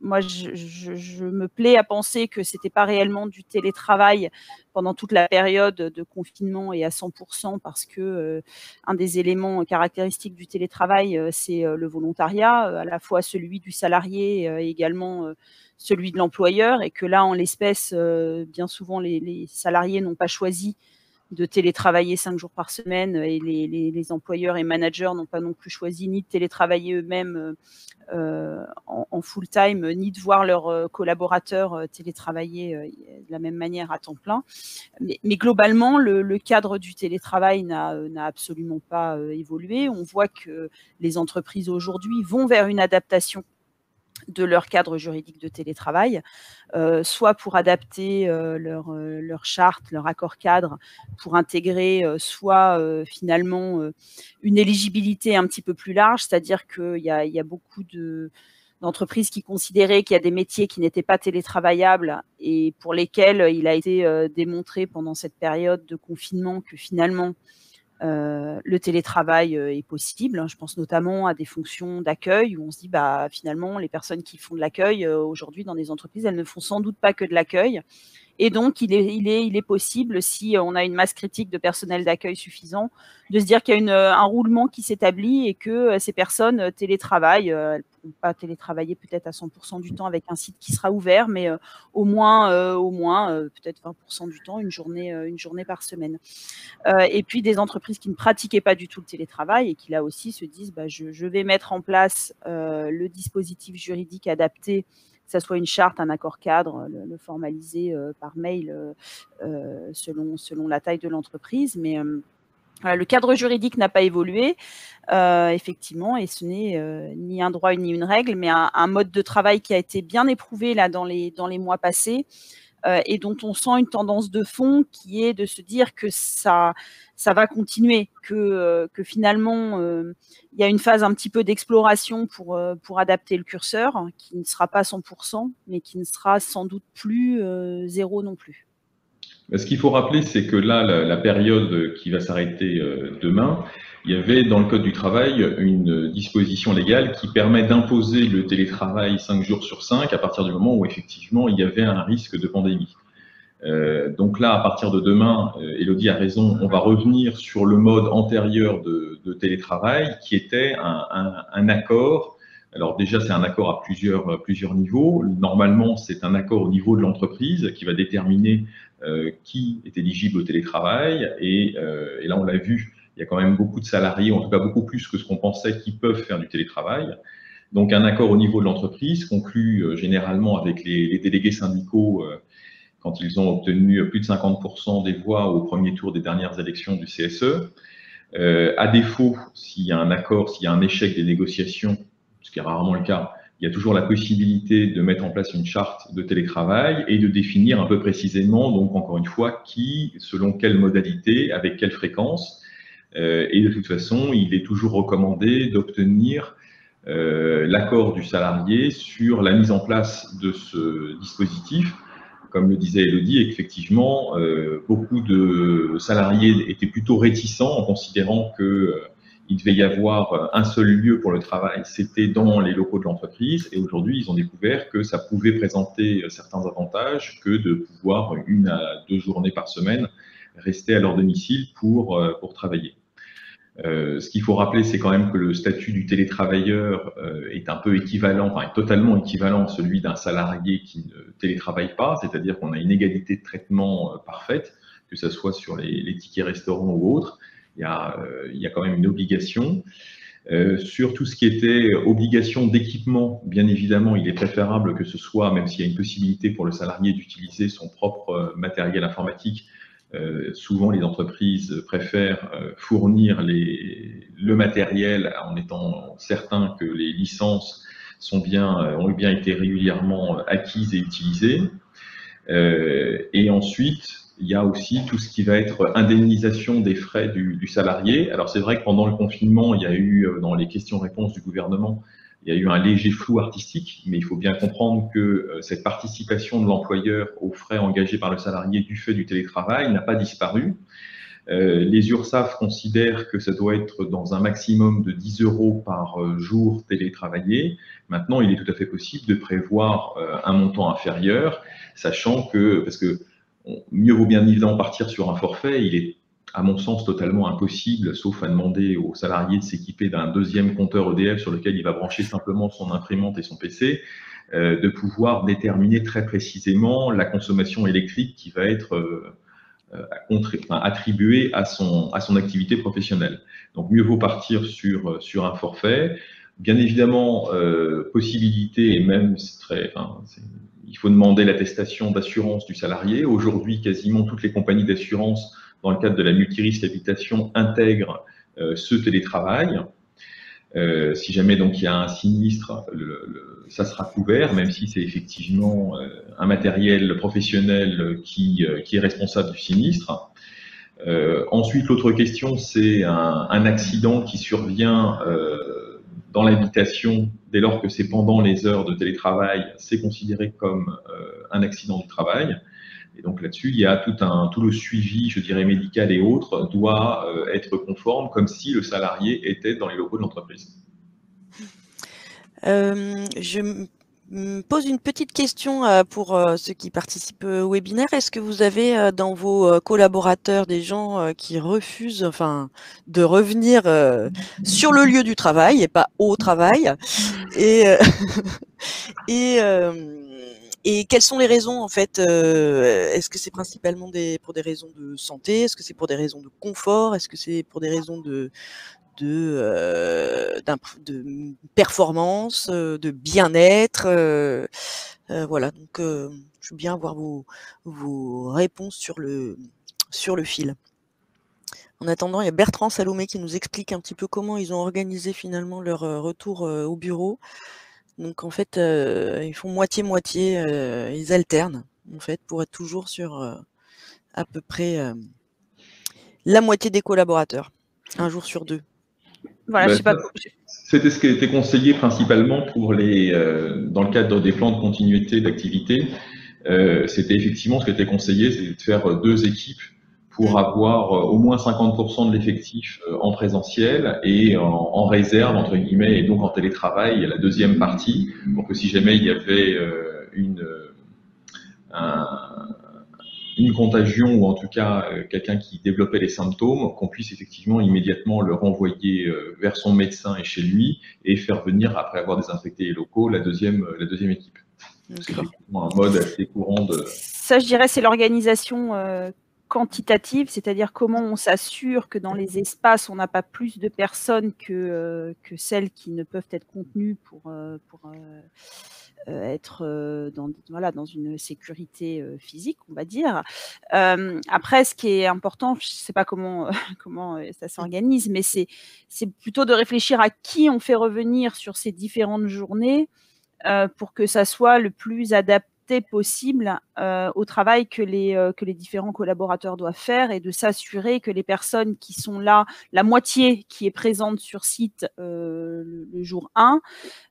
Moi, je me plais à penser que c'était pas réellement du télétravail pendant toute la période de confinement et à 100%, parce que un des éléments caractéristiques du télétravail, c'est le volontariat, à la fois celui du salarié et également celui de l'employeur, et que là, en l'espèce, bien souvent, les salariés n'ont pas choisi de télétravailler 5 jours par semaine, et les employeurs et managers n'ont pas non plus choisi ni de télétravailler eux-mêmes en full-time, ni de voir leurs collaborateurs télétravailler de la même manière à temps plein. Mais globalement, le cadre du télétravail n'a absolument pas évolué. On voit que les entreprises aujourd'hui vont vers une adaptation de leur cadre juridique de télétravail, soit pour adapter leur charte, leur accord cadre, pour intégrer soit finalement une éligibilité un petit peu plus large, c'est-à-dire qu'il y a beaucoup d'entreprises qui considéraient qu'il y a des métiers qui n'étaient pas télétravaillables et pour lesquels il a été démontré pendant cette période de confinement que finalement le télétravail est possible. Je pense notamment à des fonctions d'accueil où on se dit finalement les personnes qui font de l'accueil aujourd'hui dans des entreprises, elles ne font sans doute pas que de l'accueil. Et donc, il est possible, si on a une masse critique de personnel d'accueil suffisant, de se dire qu'il y a un roulement qui s'établit et que ces personnes télétravaillent. Elles ne pourront pas télétravailler peut-être à 100% du temps avec un site qui sera ouvert, mais au moins peut-être 20% du temps, une journée par semaine. Et puis, des entreprises qui ne pratiquaient pas du tout le télétravail et qui, là aussi, se disent je vais mettre en place le dispositif juridique adapté, que ça soit une charte, un accord cadre, le formaliser par mail selon la taille de l'entreprise. Mais Voilà, le cadre juridique n'a pas évolué, effectivement, et ce n'est ni un droit ni une règle, mais un mode de travail qui a été bien éprouvé là dans les mois passés, et dont on sent une tendance de fond qui est de se dire que ça va continuer, que finalement il y a une phase un petit peu d'exploration pour adapter le curseur, hein, qui ne sera pas 100%, mais qui ne sera sans doute plus 0 non plus.
Ce qu'il faut rappeler, c'est que là, la période qui va s'arrêter demain, il y avait dans le Code du travail une disposition légale qui permet d'imposer le télétravail 5 jours sur 5 à partir du moment où effectivement il y avait un risque de pandémie. Donc là, à partir de demain, Élodie a raison, on va revenir sur le mode antérieur de télétravail qui était un accord. Alors déjà, c'est un accord à plusieurs niveaux. Normalement, c'est un accord au niveau de l'entreprise qui va déterminer qui est éligible au télétravail. Et là, on l'a vu, il y a quand même beaucoup de salariés, en tout cas beaucoup plus que ce qu'on pensait, qui peuvent faire du télétravail. Donc un accord au niveau de l'entreprise conclu généralement avec les délégués syndicaux quand ils ont obtenu plus de 50% des voix au premier tour des dernières élections du CSE. À défaut, s'il y a un accord, s'il y a un échec des négociations, ce qui est rarement le cas, il y a toujours la possibilité de mettre en place une charte de télétravail et de définir un peu précisément, donc encore une fois, qui, selon quelle modalité, avec quelle fréquence. Et de toute façon, il est toujours recommandé d'obtenir l'accord du salarié sur la mise en place de ce dispositif. Comme le disait Élodie, effectivement, beaucoup de salariés étaient plutôt réticents en considérant qu'il devait y avoir un seul lieu pour le travail, c'était dans les locaux de l'entreprise. Et aujourd'hui, ils ont découvert que ça pouvait présenter certains avantages que de pouvoir 1 à 2 journées par semaine rester à leur domicile pour travailler. Ce qu'il faut rappeler, c'est quand même que le statut du télétravailleur est un peu équivalent, enfin est totalement équivalent à celui d'un salarié qui ne télétravaille pas, c'est-à-dire qu'on a une égalité de traitement parfaite, que ce soit sur les tickets restaurants ou autres. Il y a quand même une obligation. Sur tout ce qui était obligation d'équipement, bien évidemment, il est préférable que ce soit, même s'il y a une possibilité pour le salarié d'utiliser son propre matériel informatique, souvent les entreprises préfèrent fournir le matériel en étant certain que les licences ont bien été régulièrement acquises et utilisées. Et ensuite, il y a aussi tout ce qui va être indemnisation des frais du salarié. Alors c'est vrai que pendant le confinement, il y a eu, dans les questions-réponses du gouvernement, il y a eu un léger flou artistique, mais il faut bien comprendre que cette participation de l'employeur aux frais engagés par le salarié du fait du télétravail n'a pas disparu. Les URSSAF considèrent que ça doit être dans un maximum de 10 € par jour télétravaillé. Maintenant, il est tout à fait possible de prévoir un montant inférieur, sachant que, parce que mieux vaut bien évidemment partir sur un forfait, il est à mon sens totalement impossible, sauf à demander aux salariés de s'équiper d'un deuxième compteur EDF sur lequel il va brancher simplement son imprimante et son PC, de pouvoir déterminer très précisément la consommation électrique qui va être attribuée à son activité professionnelle. Donc mieux vaut partir sur un forfait. Bien évidemment, possibilité, et même il faut demander l'attestation d'assurance du salarié. Aujourd'hui, quasiment toutes les compagnies d'assurance, dans le cadre de la multirisque habitation, intègrent ce télétravail. Si jamais donc il y a un sinistre, ça sera couvert, même si c'est effectivement un matériel professionnel qui est responsable du sinistre. Ensuite, l'autre question, c'est un accident qui survient dans l'habitation, dès lors que c'est pendant les heures de télétravail, c'est considéré comme un accident du travail. Et donc là-dessus, il y a tout le suivi, je dirais, médical et autres, doit être conforme, comme si le salarié était dans les locaux de l'entreprise.
Je me pose une petite question pour ceux qui participent au webinaire. Est-ce que vous avez dans vos collaborateurs des gens qui refusent de revenir sur le lieu du travail et pas au travail et quelles sont les raisons en fait? Est-ce que c'est principalement pour des raisons de santé? Est-ce que c'est pour des raisons de confort? Est-ce que c'est pour des raisons de performance, de bien-être? Voilà, donc je veux bien avoir vos réponses sur le fil. En attendant, il y a Bertrand Salomé qui nous explique un petit peu comment ils ont organisé finalement leur retour au bureau. Donc en fait, ils font moitié-moitié, ils alternent en fait pour être toujours sur à peu près la moitié des collaborateurs, un jour sur 2.
Voilà, je sais pas.
C'était ce qui a été conseillé principalement pour dans le cadre des plans de continuité d'activité. C'était effectivement ce qui était conseillé, c'est de faire 2 équipes pour avoir au moins 50% de l'effectif en présentiel et en réserve, entre guillemets, et donc en télétravail, la deuxième partie, pour que si jamais il y avait une contagion ou en tout cas quelqu'un qui développait les symptômes, qu'on puisse effectivement immédiatement le renvoyer vers son médecin et chez lui et faire venir, après avoir désinfecté les locaux, la deuxième équipe. C'est effectivement un mode assez courant de...
Ça, je dirais, c'est l'organisation quantitative, c'est-à-dire comment on s'assure que dans les espaces, on n'a pas plus de personnes que celles qui ne peuvent être contenues pour être dans une sécurité physique, on va dire. Après, ce qui est important, je ne sais pas comment ça s'organise, mais c'est plutôt de réfléchir à qui on fait revenir sur ces différentes journées pour que ça soit le plus adapté possible au travail que les différents collaborateurs doivent faire et de s'assurer que les personnes qui sont là, la moitié qui est présente sur site le jour 1,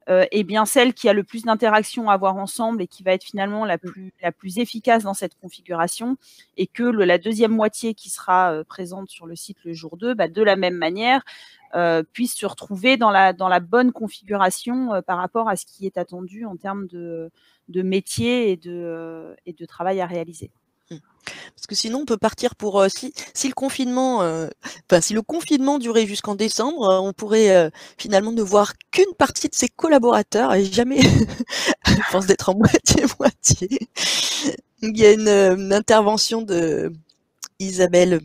est bien celle qui a le plus d'interactions à avoir ensemble et qui va être finalement la plus efficace dans cette configuration, et que la deuxième moitié qui sera présente sur le site le jour 2, de la même manière, puisse se retrouver dans la bonne configuration par rapport à ce qui est attendu en termes de métier et de travail à réaliser.
Parce que sinon, on peut partir pour si le confinement, si le confinement durait jusqu'en décembre, on pourrait finalement ne voir qu'une partie de ses collaborateurs et jamais, je pense, d'être en moitié-moitié. Il y a une intervention de Isabelle,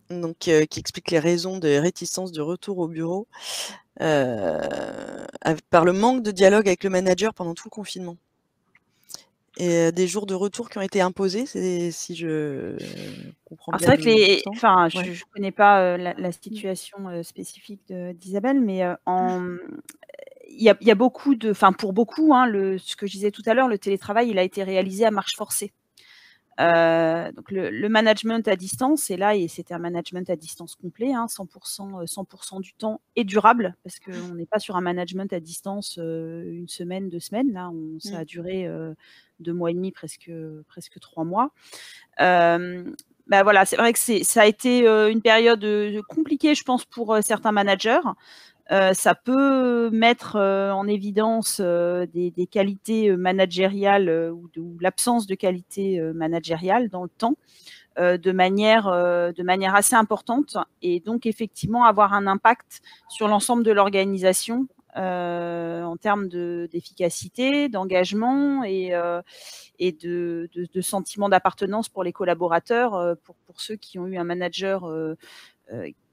donc qui explique les raisons de réticence de retour au bureau par le manque de dialogue avec le manager pendant tout le confinement. Et des jours de retour qui ont été imposés, si je comprends bien.
C'est vrai que je connais pas la situation spécifique d'Isabelle, mais il y a beaucoup pour beaucoup, ce que je disais tout à l'heure, le télétravail, il a été réalisé à marche forcée. Donc le management à distance, et là, c'était un management à distance complet, 100% du temps et durable, parce qu'on n'est pas sur un management à distance 1 semaine, 2 semaines. Là, ça a duré 2 mois et demi, presque 3 mois. Voilà, c'est vrai que ça a été une période compliquée, je pense, pour certains managers. Ça peut mettre en évidence des qualités managériales ou l'absence de qualité managériale dans le temps de manière assez importante, et donc effectivement avoir un impact sur l'ensemble de l'organisation en termes d'efficacité, d'engagement et de sentiment d'appartenance pour les collaborateurs, pour ceux qui ont eu un manager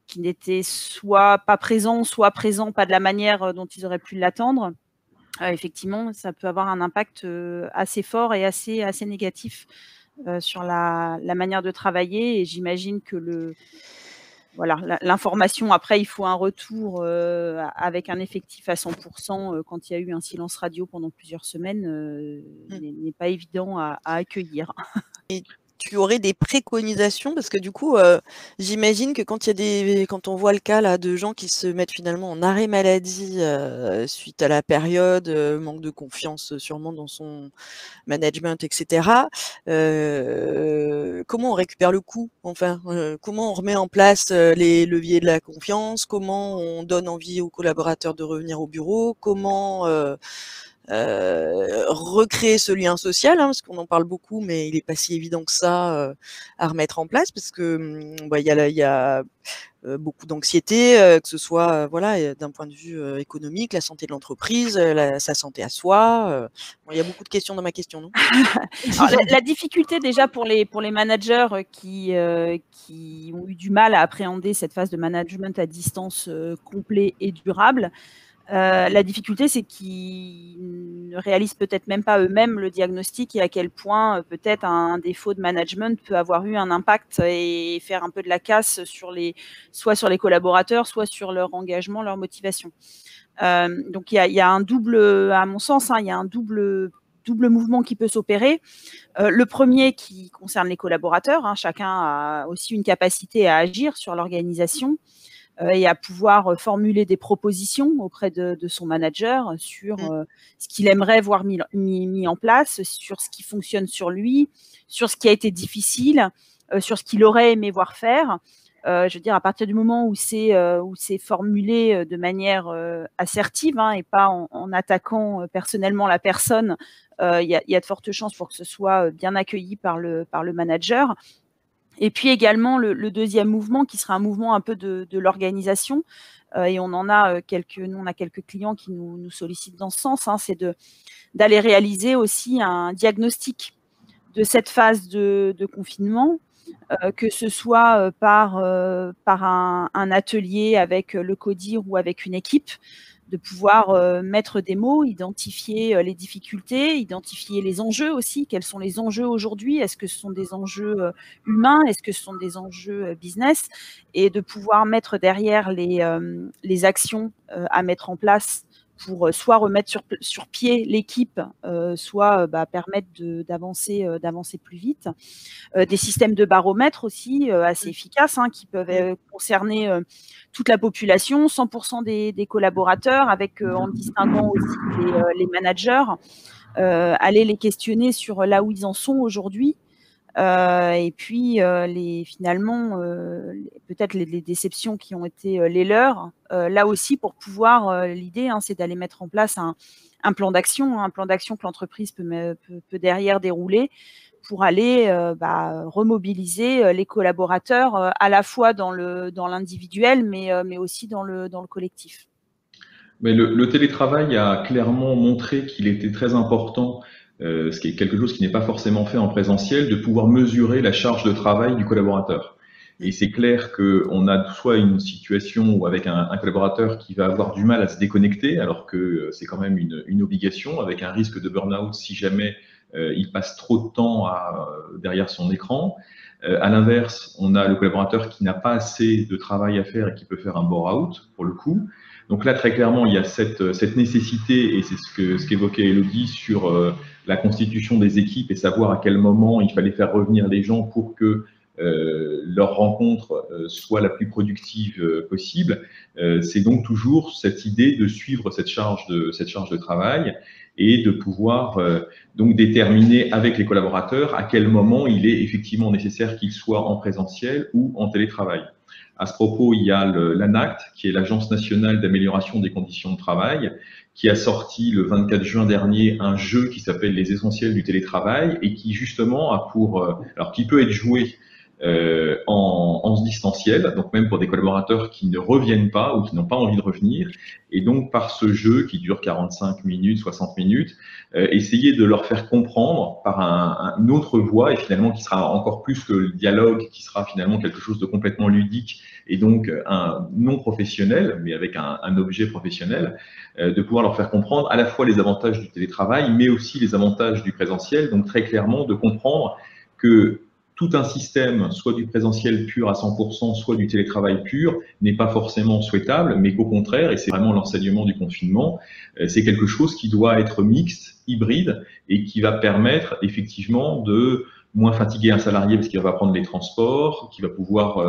qui n'était soit pas présent, soit présent pas de la manière dont ils auraient pu l'attendre. Effectivement, ça peut avoir un impact assez fort et assez négatif sur la manière de travailler. Et j'imagine que l'information, après, il faut un retour avec un effectif à 100% quand il y a eu un silence radio pendant plusieurs semaines, n'est pas évident à accueillir.
Et tu aurais des préconisations, parce que du coup, j'imagine que quand on voit le cas là de gens qui se mettent finalement en arrêt maladie suite à la période, manque de confiance sûrement dans son management, etc. Comment on récupère le coup, enfin, comment on remet en place les leviers de la confiance, comment on donne envie aux collaborateurs de revenir au bureau, comment recréer ce lien social, parce qu'on en parle beaucoup, mais il n'est pas si évident que ça à remettre en place, parce que il y a beaucoup d'anxiété, que ce soit d'un point de vue économique, la santé de l'entreprise, sa santé à soi. Il y a beaucoup de questions dans ma question, non?
Alors, la difficulté déjà pour les managers qui ont eu du mal à appréhender cette phase de management à distance complet et durable, La difficulté, c'est qu'ils ne réalisent peut-être même pas eux-mêmes le diagnostic et à quel point peut-être un défaut de management peut avoir eu un impact et faire un peu de la casse soit sur les collaborateurs, soit sur leur engagement, leur motivation. Donc il y a un double, à mon sens, il y a un double mouvement qui peut s'opérer. Le premier qui concerne les collaborateurs, chacun a aussi une capacité à agir sur l'organisation et à pouvoir formuler des propositions auprès de son manager sur ce qu'il aimerait voir mis en place, sur ce qui fonctionne sur lui, sur ce qui a été difficile, sur ce qu'il aurait aimé voir faire. Je veux dire, à partir du moment où c'est formulé de manière assertive et pas en attaquant personnellement la personne, il y a de fortes chances pour que ce soit bien accueilli par le manager. Et puis également le deuxième mouvement qui sera un mouvement un peu de l'organisation, et on en a nous on a quelques clients qui nous sollicitent dans ce sens, c'est d'aller réaliser aussi un diagnostic de cette phase de confinement, que ce soit par un atelier avec le CODIR ou avec une équipe, de pouvoir mettre des mots, identifier les difficultés, identifier les enjeux aussi. Quels sont les enjeux aujourd'hui? Est-ce que ce sont des enjeux humains? Est-ce que ce sont des enjeux business? Et de pouvoir mettre derrière les actions à mettre en place pour soit remettre sur pied l'équipe, soit permettre d'avancer plus vite. Des systèmes de baromètres aussi assez efficaces qui peuvent concerner toute la population, 100% des collaborateurs, avec en distinguant aussi les managers, aller les questionner sur là où ils en sont aujourd'hui. Et puis finalement peut-être les déceptions qui ont été les leurs, là aussi pour pouvoir l'idée c'est d'aller mettre en place un plan d'action que l'entreprise peut derrière dérouler pour aller remobiliser les collaborateurs à la fois dans l'individuel mais aussi dans le collectif.
Mais le télétravail a clairement montré qu'il était très important, ce qui est quelque chose qui n'est pas forcément fait en présentiel, de pouvoir mesurer la charge de travail du collaborateur. Et c'est clair qu'on a soit une situation où avec un collaborateur qui va avoir du mal à se déconnecter, alors que c'est quand même une obligation, avec un risque de burn-out si jamais il passe trop de temps derrière son écran. À l'inverse, on a le collaborateur qui n'a pas assez de travail à faire et qui peut faire un bore-out, pour le coup. Donc là, très clairement, il y a cette nécessité, et c'est ce qu'évoquait Elodie sur la constitution des équipes et savoir à quel moment il fallait faire revenir les gens pour que leur rencontre soit la plus productive possible. C'est donc toujours cette idée de suivre cette charge de travail et de pouvoir donc déterminer avec les collaborateurs à quel moment il est effectivement nécessaire qu'ils soient en présentiel ou en télétravail. À ce propos, il y a l'ANACT, qui est l'Agence nationale d'amélioration des conditions de travail, qui a sorti le 24 juin dernier un jeu qui s'appelle Les Essentiels du télétravail et qui justement a alors qui peut être joué en distanciel, donc même pour des collaborateurs qui ne reviennent pas ou qui n'ont pas envie de revenir. Et donc, par ce jeu qui dure 45 minutes, 60 minutes, essayer de leur faire comprendre par une autre voie, et finalement qui sera encore plus que le dialogue, qui sera finalement quelque chose de complètement ludique et donc un non professionnel, mais avec un objet professionnel, de pouvoir leur faire comprendre à la fois les avantages du télétravail, mais aussi les avantages du présentiel. Donc très clairement de comprendre que tout un système, soit du présentiel pur à 100%, soit du télétravail pur, n'est pas forcément souhaitable, mais qu'au contraire, et c'est vraiment l'enseignement du confinement, c'est quelque chose qui doit être mixte, hybride, et qui va permettre effectivement de moins fatiguer un salarié parce qu'il va prendre les transports, qui va pouvoir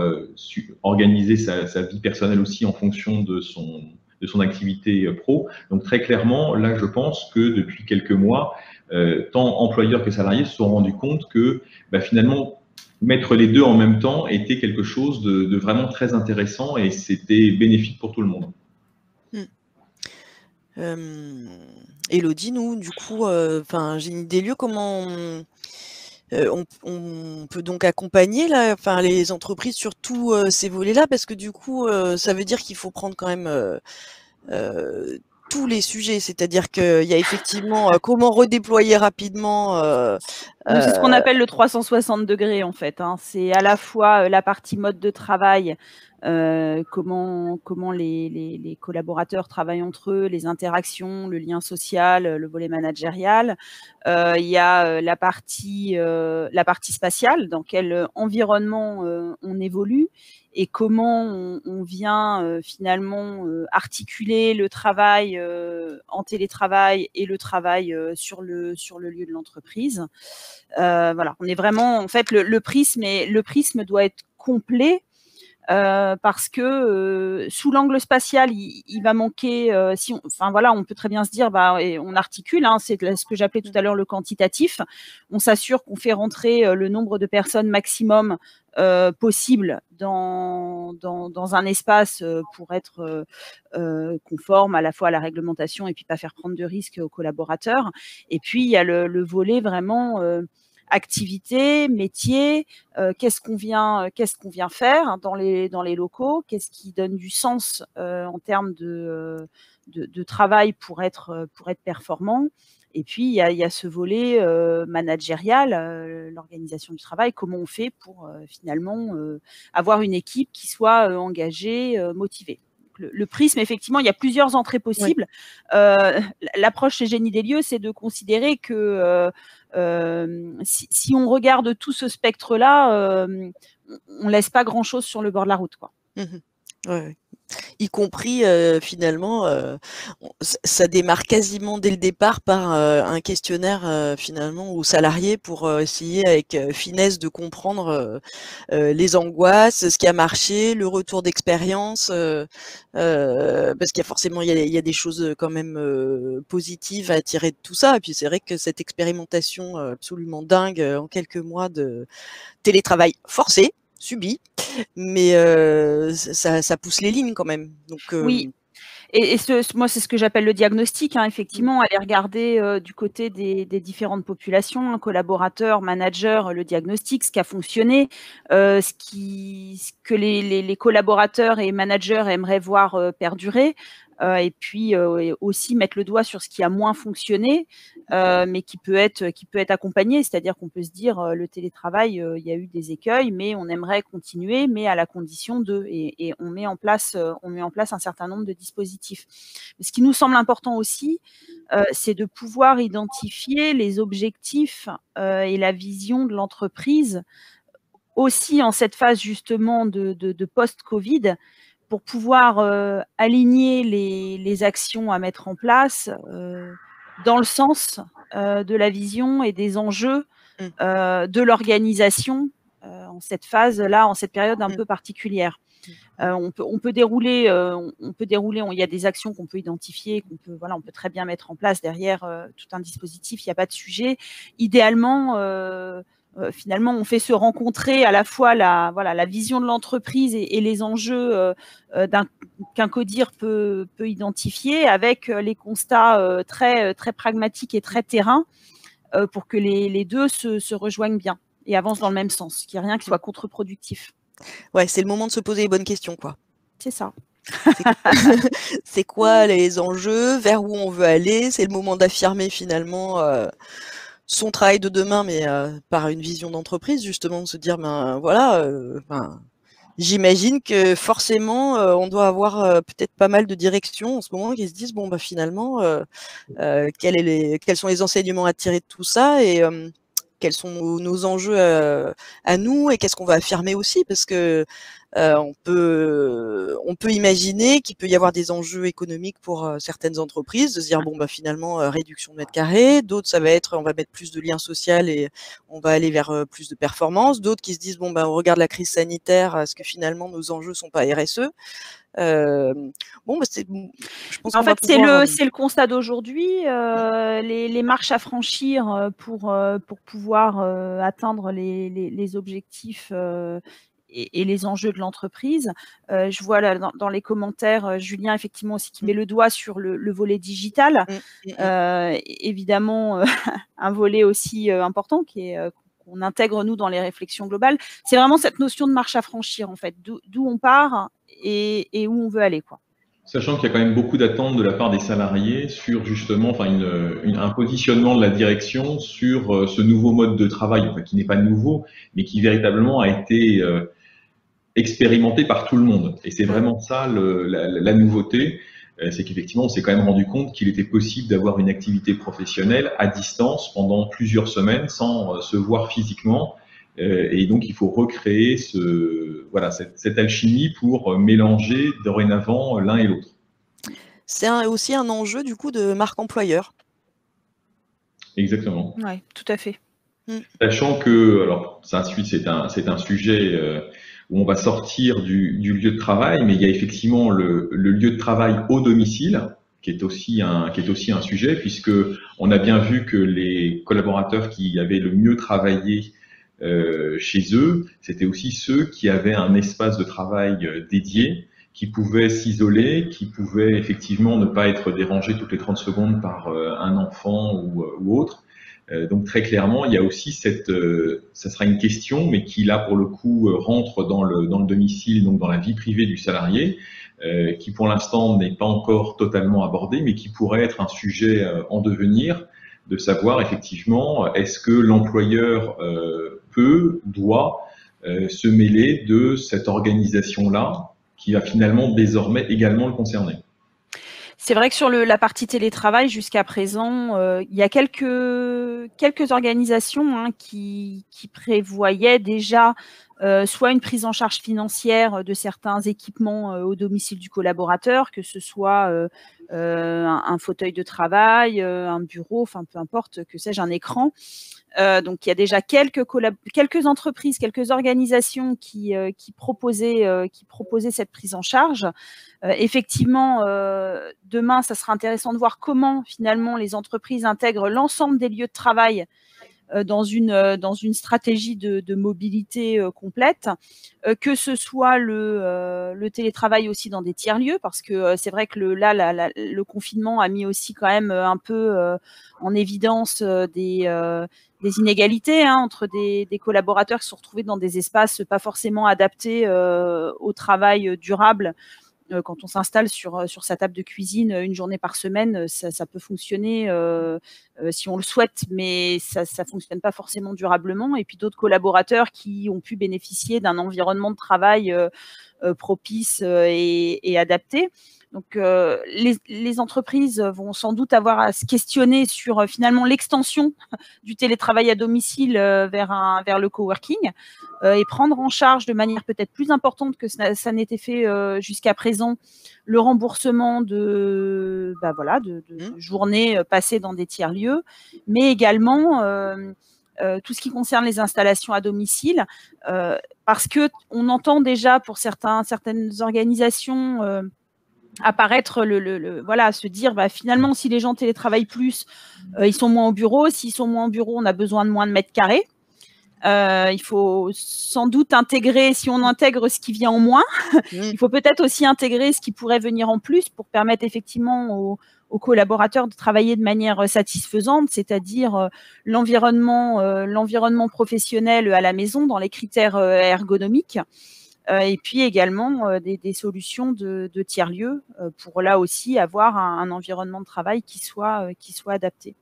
organiser sa vie personnelle aussi en fonction de son activité pro. Donc très clairement, là, je pense que depuis quelques mois, tant employeurs que salariés se sont rendus compte que finalement, mettre les deux en même temps était quelque chose de vraiment très intéressant et c'était bénéfique pour tout le monde.
Elodie, nous, du coup, j'ai une idée lieu comment on peut donc accompagner les entreprises sur tous ces volets-là, parce que du coup, ça veut dire qu'il faut prendre quand même tous les sujets, c'est-à-dire qu'il y a effectivement comment redéployer rapidement
Nous, c'est ce qu'on appelle le 360 degrés, en fait. Hein. C'est à la fois la partie mode de travail, comment les collaborateurs travaillent entre eux, les interactions, le lien social, le volet managérial. Il y a la partie spatiale, dans quel environnement on évolue et comment on vient finalement articuler le travail en télétravail et le travail sur le lieu de l'entreprise. Voilà, on est vraiment, en fait, le prisme doit être complet. Parce que sous l'angle spatial, il va manquer. Enfin voilà, on peut très bien se dire, et on articule. Hein, c'est ce que j'appelais tout à l'heure le quantitatif. On s'assure qu'on fait rentrer le nombre de personnes maximum possible dans un espace pour être conforme à la fois à la réglementation et puis pas faire prendre de risques aux collaborateurs. Et puis il y a le volet vraiment activité, métier, qu'est-ce qu'on vient faire dans les locaux, qu'est-ce qui donne du sens en termes de travail pour être performant. Et puis il y a ce volet managérial, l'organisation du travail, comment on fait pour finalement avoir une équipe qui soit engagée, motivée. Le prisme, effectivement, il y a plusieurs entrées possibles. Ouais. L'approche chez Génie des lieux, c'est de considérer que si on regarde tout ce spectre-là, on laisse pas grand-chose sur le bord de la route, quoi.
Ouais. Y compris finalement, ça démarre quasiment dès le départ par un questionnaire finalement aux salariés pour essayer avec finesse de comprendre les angoisses, ce qui a marché, le retour d'expérience, parce qu'il y a forcément il y a des choses quand même positives à tirer de tout ça. Et puis c'est vrai que cette expérimentation absolument dingue en quelques mois de télétravail forcé, subi, mais ça pousse les lignes quand même. Donc,
oui. Et moi, c'est ce que j'appelle le diagnostic. Hein, effectivement, aller regarder du côté des différentes populations, hein, collaborateurs, managers, le diagnostic, ce qui a fonctionné, ce que les collaborateurs et managers aimeraient voir perdurer. Et puis aussi mettre le doigt sur ce qui a moins fonctionné, mais qui peut être accompagné. C'est-à-dire qu'on peut se dire le télétravail, il y a eu des écueils, mais on aimerait continuer, mais à la condition de, et on met en place un certain nombre de dispositifs. Mais ce qui nous semble important aussi, c'est de pouvoir identifier les objectifs et la vision de l'entreprise aussi en cette phase justement de post-Covid, pour pouvoir aligner les actions à mettre en place dans le sens de la vision et des enjeux de l'organisation en cette phase-là, en cette période un peu particulière. On peut dérouler, il y a des actions qu'on peut identifier, on peut très bien mettre en place derrière tout un dispositif, il n'y a pas de sujet. Idéalement, finalement, on fait se rencontrer à la fois la vision de l'entreprise et les enjeux qu'un codir peut identifier avec les constats très pragmatiques et très terrain pour que les deux se rejoignent bien et avancent dans le même sens, qu'il n'y ait rien qui soit contre-productif.
Ouais, c'est le moment de se poser les bonnes questions, quoi.
C'est ça.
C'est quoi les enjeux, vers où on veut aller, c'est le moment d'affirmer finalement son travail de demain, mais par une vision d'entreprise, justement, de se dire, j'imagine que forcément, on doit avoir peut-être pas mal de directions en ce moment qui se disent, finalement, quels sont les enseignements à tirer de tout ça et quels sont nos enjeux à nous et qu'est-ce qu'on va affirmer aussi, parce que on peut imaginer qu'il peut y avoir des enjeux économiques pour certaines entreprises, de se dire finalement réduction de mètres carrés, d'autres ça va être on va mettre plus de liens sociaux et on va aller vers plus de performance, d'autres qui se disent on regarde la crise sanitaire, est-ce que finalement nos enjeux sont pas RSE? Je pense
en fait, c'est le constat d'aujourd'hui. Les marches à franchir pour pouvoir atteindre les objectifs et les enjeux de l'entreprise. Je vois là dans les commentaires Julien effectivement aussi qui met le doigt sur le volet digital. Évidemment, un volet aussi important qui est qu'on intègre nous dans les réflexions globales. C'est vraiment cette notion de marche à franchir en fait, d'où on part et où on veut aller, quoi.
Sachant qu'il y a quand même beaucoup d'attentes de la part des salariés sur justement, enfin, un positionnement de la direction sur ce nouveau mode de travail, enfin, qui n'est pas nouveau, mais qui véritablement a été expérimenté par tout le monde. Et c'est vraiment ça la nouveauté, c'est qu'effectivement, on s'est quand même rendu compte qu'il était possible d'avoir une activité professionnelle à distance pendant plusieurs semaines sans se voir physiquement. Et donc, il faut recréer cette alchimie pour mélanger dorénavant l'un et l'autre.
C'est aussi un enjeu du coup de marque employeur.
Exactement.
Oui, tout à fait.
Sachant que, alors ça c'est un sujet où on va sortir du lieu de travail, mais il y a effectivement le lieu de travail au domicile, qui est aussi un sujet, puisque on a bien vu que les collaborateurs qui avaient le mieux travaillé chez eux, c'était aussi ceux qui avaient un espace de travail dédié, qui pouvaient s'isoler, qui pouvaient effectivement ne pas être dérangés toutes les 30 secondes par un enfant ou autre. Donc très clairement, il y a aussi ça sera une question, mais qui là pour le coup rentre dans le domicile, donc dans la vie privée du salarié, qui pour l'instant n'est pas encore totalement abordé, mais qui pourrait être un sujet en devenir, de savoir effectivement est-ce que l'employeur doit se mêler de cette organisation-là, qui va finalement désormais également le concerner.
C'est vrai que sur la partie télétravail, jusqu'à présent, il y a quelques organisations qui prévoyaient déjà soit une prise en charge financière de certains équipements au domicile du collaborateur, que ce soit un fauteuil de travail, un bureau, enfin peu importe, que sais-je, un écran. Donc il y a déjà quelques entreprises, quelques organisations qui proposaient cette prise en charge. Effectivement, demain, ça sera intéressant de voir comment finalement les entreprises intègrent l'ensemble des lieux de travail dans une stratégie de mobilité complète, que ce soit le télétravail aussi dans des tiers-lieux, parce que c'est vrai que le confinement a mis aussi quand même un peu en évidence des inégalités entre des collaborateurs qui se sont retrouvés dans des espaces pas forcément adaptés au travail durable. Quand on s'installe sur sa table de cuisine une journée par semaine, ça peut fonctionner si on le souhaite, mais ça ne fonctionne pas forcément durablement. Et puis d'autres collaborateurs qui ont pu bénéficier d'un environnement de travail propice et adapté. Donc, les entreprises vont sans doute avoir à se questionner sur finalement l'extension du télétravail à domicile vers le coworking et prendre en charge de manière peut-être plus importante que ça n'était fait jusqu'à présent le remboursement de journées passées dans des tiers-lieux, mais également tout ce qui concerne les installations à domicile, parce qu'on entend déjà pour certaines organisations apparaître se dire finalement si les gens télétravaillent plus, ils sont moins au bureau. S'ils sont moins au bureau, on a besoin de moins de mètres carrés. Il faut sans doute intégrer, si on intègre ce qui vient en moins, il faut peut-être aussi intégrer ce qui pourrait venir en plus pour permettre effectivement aux collaborateurs de travailler de manière satisfaisante, c'est-à-dire l'environnement professionnel à la maison dans les critères ergonomiques. Et puis également des solutions de tiers-lieux pour là aussi avoir un environnement de travail qui soit adapté.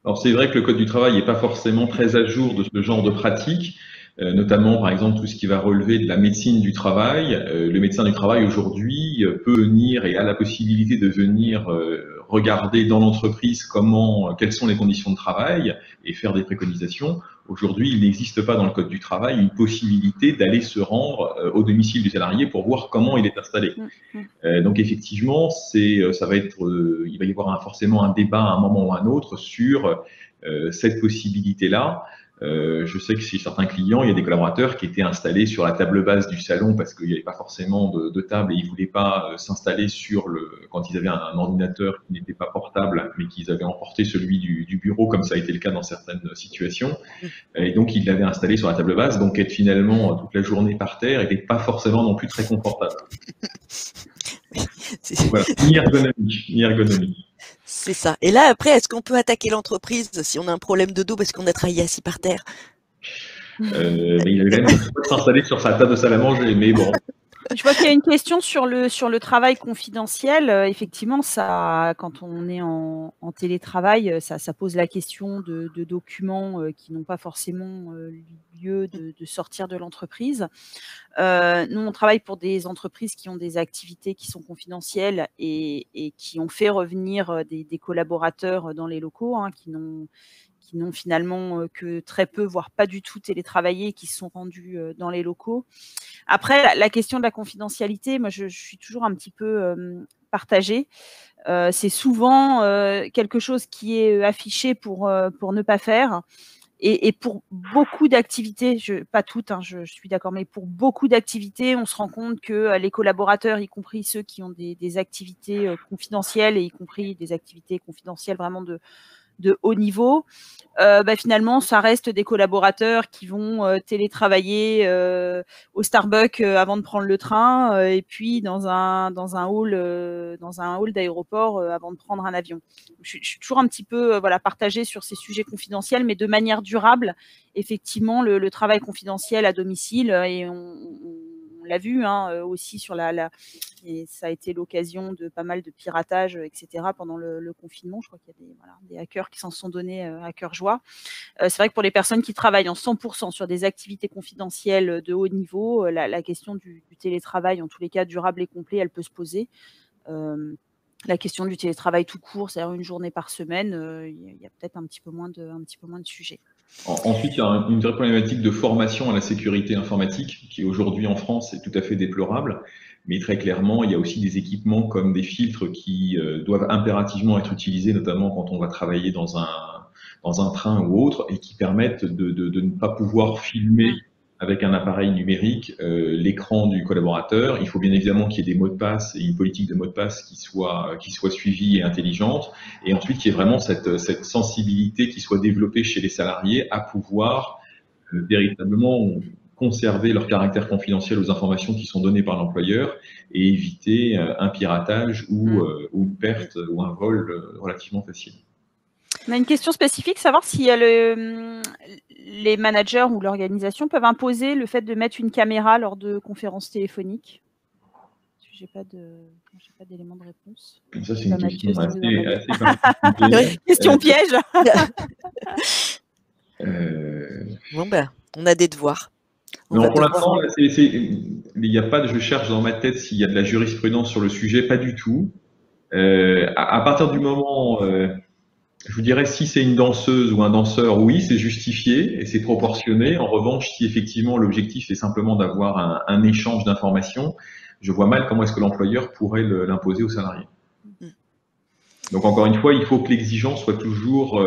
Alors c'est vrai que le Code du travail n'est pas forcément très à jour de ce genre de pratique, notamment par exemple tout ce qui va relever de la médecine du travail. Le médecin du travail aujourd'hui peut venir et a la possibilité de venir regarder dans l'entreprise quelles sont les conditions de travail et faire des préconisations. Aujourd'hui, il n'existe pas dans le Code du travail une possibilité d'aller se rendre au domicile du salarié pour voir comment il est installé. Donc effectivement, il va y avoir forcément un débat à un moment ou à un autre sur cette possibilité-là. Je sais que chez certains clients, il y a des collaborateurs qui étaient installés sur la table basse du salon parce qu'il n'y avait pas forcément de table et ils ne voulaient pas s'installer quand ils avaient un ordinateur qui n'était pas portable, mais qu'ils avaient emporté celui du bureau, comme ça a été le cas dans certaines situations. Et donc, ils l'avaient installé sur la table basse. Donc, être finalement toute la journée par terre n'était pas forcément non plus très confortable. Voilà, ni ergonomie.
C'est ça. Et là, après, est-ce qu'on peut attaquer l'entreprise si on a un problème de dos parce qu'on a travaillé assis par terre?
Mais il avait quand même s'installer sur sa table de salle à manger, mais bon.
Je vois qu'il y a une question sur le travail confidentiel. Effectivement, ça, quand on est en télétravail, ça pose la question de documents qui n'ont pas forcément lieu de sortir de l'entreprise. Nous, on travaille pour des entreprises qui ont des activités qui sont confidentielles et qui ont fait revenir des collaborateurs dans les locaux, hein, qui n'ont finalement que très peu, voire pas du tout télétravaillé, qui se sont rendus dans les locaux. Après, la question de la confidentialité, moi, je suis toujours un petit peu partagée. C'est souvent quelque chose qui est affiché pour ne pas faire. Et pour beaucoup d'activités, pas toutes, hein, je suis d'accord, mais pour beaucoup d'activités, on se rend compte que les collaborateurs, y compris ceux qui ont des activités confidentielles, et y compris des activités confidentielles vraiment de haut niveau, finalement, ça reste des collaborateurs qui vont télétravailler au Starbucks avant de prendre le train, et puis dans un hall d'aéroport avant de prendre un avion. Je suis toujours un petit peu partagée sur ces sujets confidentiels, mais de manière durable. Effectivement, le travail confidentiel à domicile, et on l'a vu aussi sur et ça a été l'occasion de pas mal de piratage, etc. pendant le confinement. Je crois qu'il y a des hackers qui s'en sont donnés à cœur joie. C'est vrai que pour les personnes qui travaillent en 100% sur des activités confidentielles de haut niveau, la question du télétravail, en tous les cas durable et complet, elle peut se poser. La question du télétravail tout court, c'est-à-dire une journée par semaine, il y a peut-être un petit peu moins de sujets.
Ensuite, il y a une vraie problématique de formation à la sécurité informatique qui aujourd'hui en France est tout à fait déplorable. Mais très clairement, il y a aussi des équipements comme des filtres qui doivent impérativement être utilisés, notamment quand on va travailler dans un train ou autre, et qui permettent de ne pas pouvoir filmer avec un appareil numérique l'écran du collaborateur. Il faut bien évidemment qu'il y ait des mots de passe et une politique de mots de passe qui soit suivie et intelligente. Et ensuite, qu'il y ait vraiment cette sensibilité qui soit développée chez les salariés à pouvoir véritablement conserver leur caractère confidentiel aux informations qui sont données par l'employeur et éviter un piratage ou une perte ou un vol relativement facile.
On a une question spécifique, savoir si les managers ou l'organisation peuvent imposer le fait de mettre une caméra lors de conférences téléphoniques. Je n'ai pas d'élément de réponse.
Ça, c'est une question assez
question piège.
Bon, on a des devoirs.
Non, pour l'instant, il n'y a pas de, je cherche dans ma tête s'il y a de la jurisprudence sur le sujet, pas du tout. À partir du moment, je vous dirais, si c'est une danseuse ou un danseur, oui, c'est justifié et c'est proportionné. En revanche, si effectivement l'objectif est simplement d'avoir un échange d'informations, je vois mal comment est-ce que l'employeur pourrait l'imposer aux salariés. Donc encore une fois, il faut que l'exigence soit toujours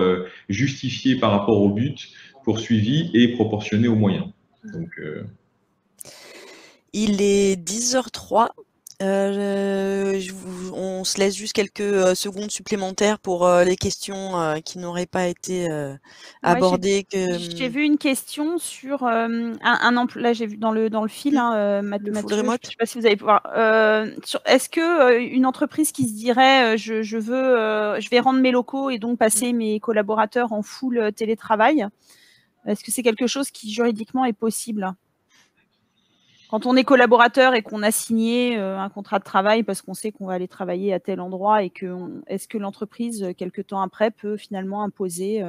justifiée par rapport au but poursuivi et proportionnée aux moyens. Donc,
il est 10h03. On se laisse juste quelques secondes supplémentaires pour les questions qui n'auraient pas été abordées.
J'ai vu une question sur un emploi. Là, j'ai vu dans le fil, Mathieu, je ne sais pas si vous allez pouvoir. Est-ce que une entreprise qui se dirait je vais rendre mes locaux et donc passer mes collaborateurs en full télétravail, est-ce que c'est quelque chose qui juridiquement est possible ? Quand on est collaborateur et qu'on a signé un contrat de travail parce qu'on sait qu'on va aller travailler à tel endroit, et est-ce que l'entreprise, quelque temps après, peut finalement imposer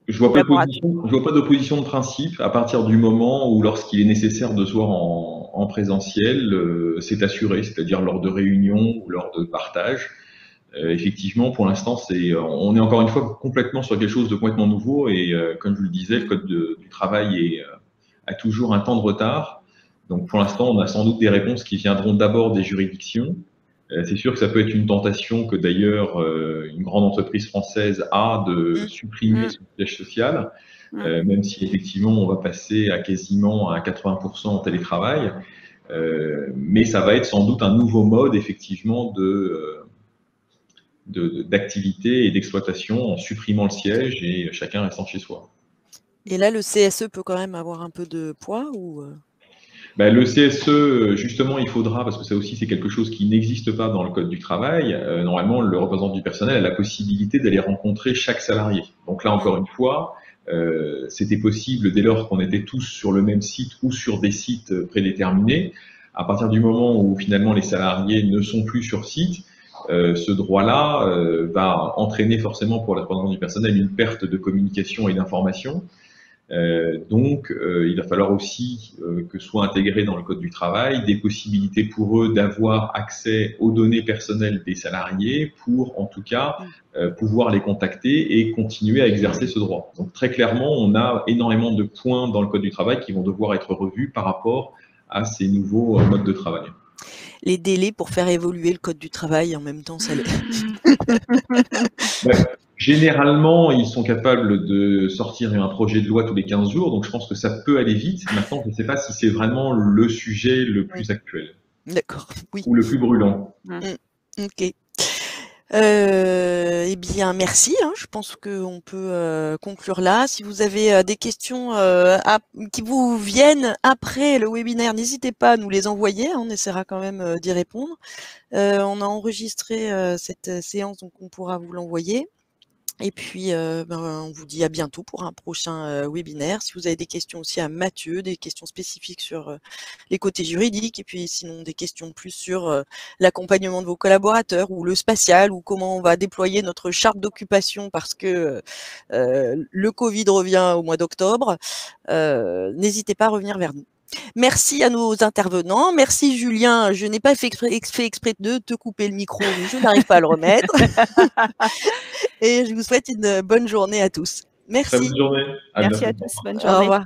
Je vois pas d'opposition de principe à partir du moment où, lorsqu'il est nécessaire de se voir en présentiel, c'est assuré, c'est-à-dire lors de réunions ou lors de partage. Effectivement, pour l'instant, on est encore une fois complètement sur quelque chose de complètement nouveau et comme je vous le disais, le code du travail a toujours un temps de retard. Donc, pour l'instant, on a sans doute des réponses qui viendront d'abord des juridictions. C'est sûr que ça peut être une tentation que d'ailleurs une grande entreprise française a de supprimer son siège social, même si effectivement on va passer à quasiment à 80% en télétravail. Mais ça va être sans doute un nouveau mode effectivement d'activité et d'exploitation en supprimant le siège et chacun restant chez soi.
Et là, le CSE peut quand même avoir un peu de poids ou
Le CSE, justement, il faudra, parce que ça aussi c'est quelque chose qui n'existe pas dans le Code du travail, normalement le représentant du personnel a la possibilité d'aller rencontrer chaque salarié. Donc là, encore une fois, c'était possible dès lors qu'on était tous sur le même site ou sur des sites prédéterminés. À partir du moment où finalement les salariés ne sont plus sur site, ce droit-là va entraîner forcément pour les représentants du personnel une perte de communication et d'information. Donc, il va falloir aussi que soit intégré dans le Code du travail des possibilités pour eux d'avoir accès aux données personnelles des salariés pour, en tout cas, pouvoir les contacter et continuer à exercer ce droit. Donc, très clairement, on a énormément de points dans le Code du travail qui vont devoir être revus par rapport à ces nouveaux modes de travail.
Les délais pour faire évoluer le Code du travail, en même temps, ça l'est.
Généralement, ils sont capables de sortir un projet de loi tous les 15 jours, donc je pense que ça peut aller vite. Maintenant, je ne sais pas si c'est vraiment le sujet le plus actuel.
D'accord, oui.
Ou le plus brûlant.
Ok. Eh bien, merci. Je pense qu'on peut conclure là. Si vous avez des questions qui vous viennent après le webinaire, n'hésitez pas à nous les envoyer. On essaiera quand même d'y répondre. On a enregistré cette séance, donc on pourra vous l'envoyer. Et puis, on vous dit à bientôt pour un prochain webinaire. Si vous avez des questions aussi à Mathieu, des questions spécifiques sur les côtés juridiques, et puis sinon des questions plus sur l'accompagnement de vos collaborateurs ou le spatial, ou comment on va déployer notre charte d'occupation parce que le Covid revient au mois d'octobre, n'hésitez pas à revenir vers nous. Merci à nos intervenants. Merci Julien. Je n'ai pas fait exprès de te couper le micro, mais je n'arrive pas à le remettre. Et je vous souhaite une bonne journée à tous. Merci.
Bonne journée.
Merci à tous. Bonne journée.
Au revoir.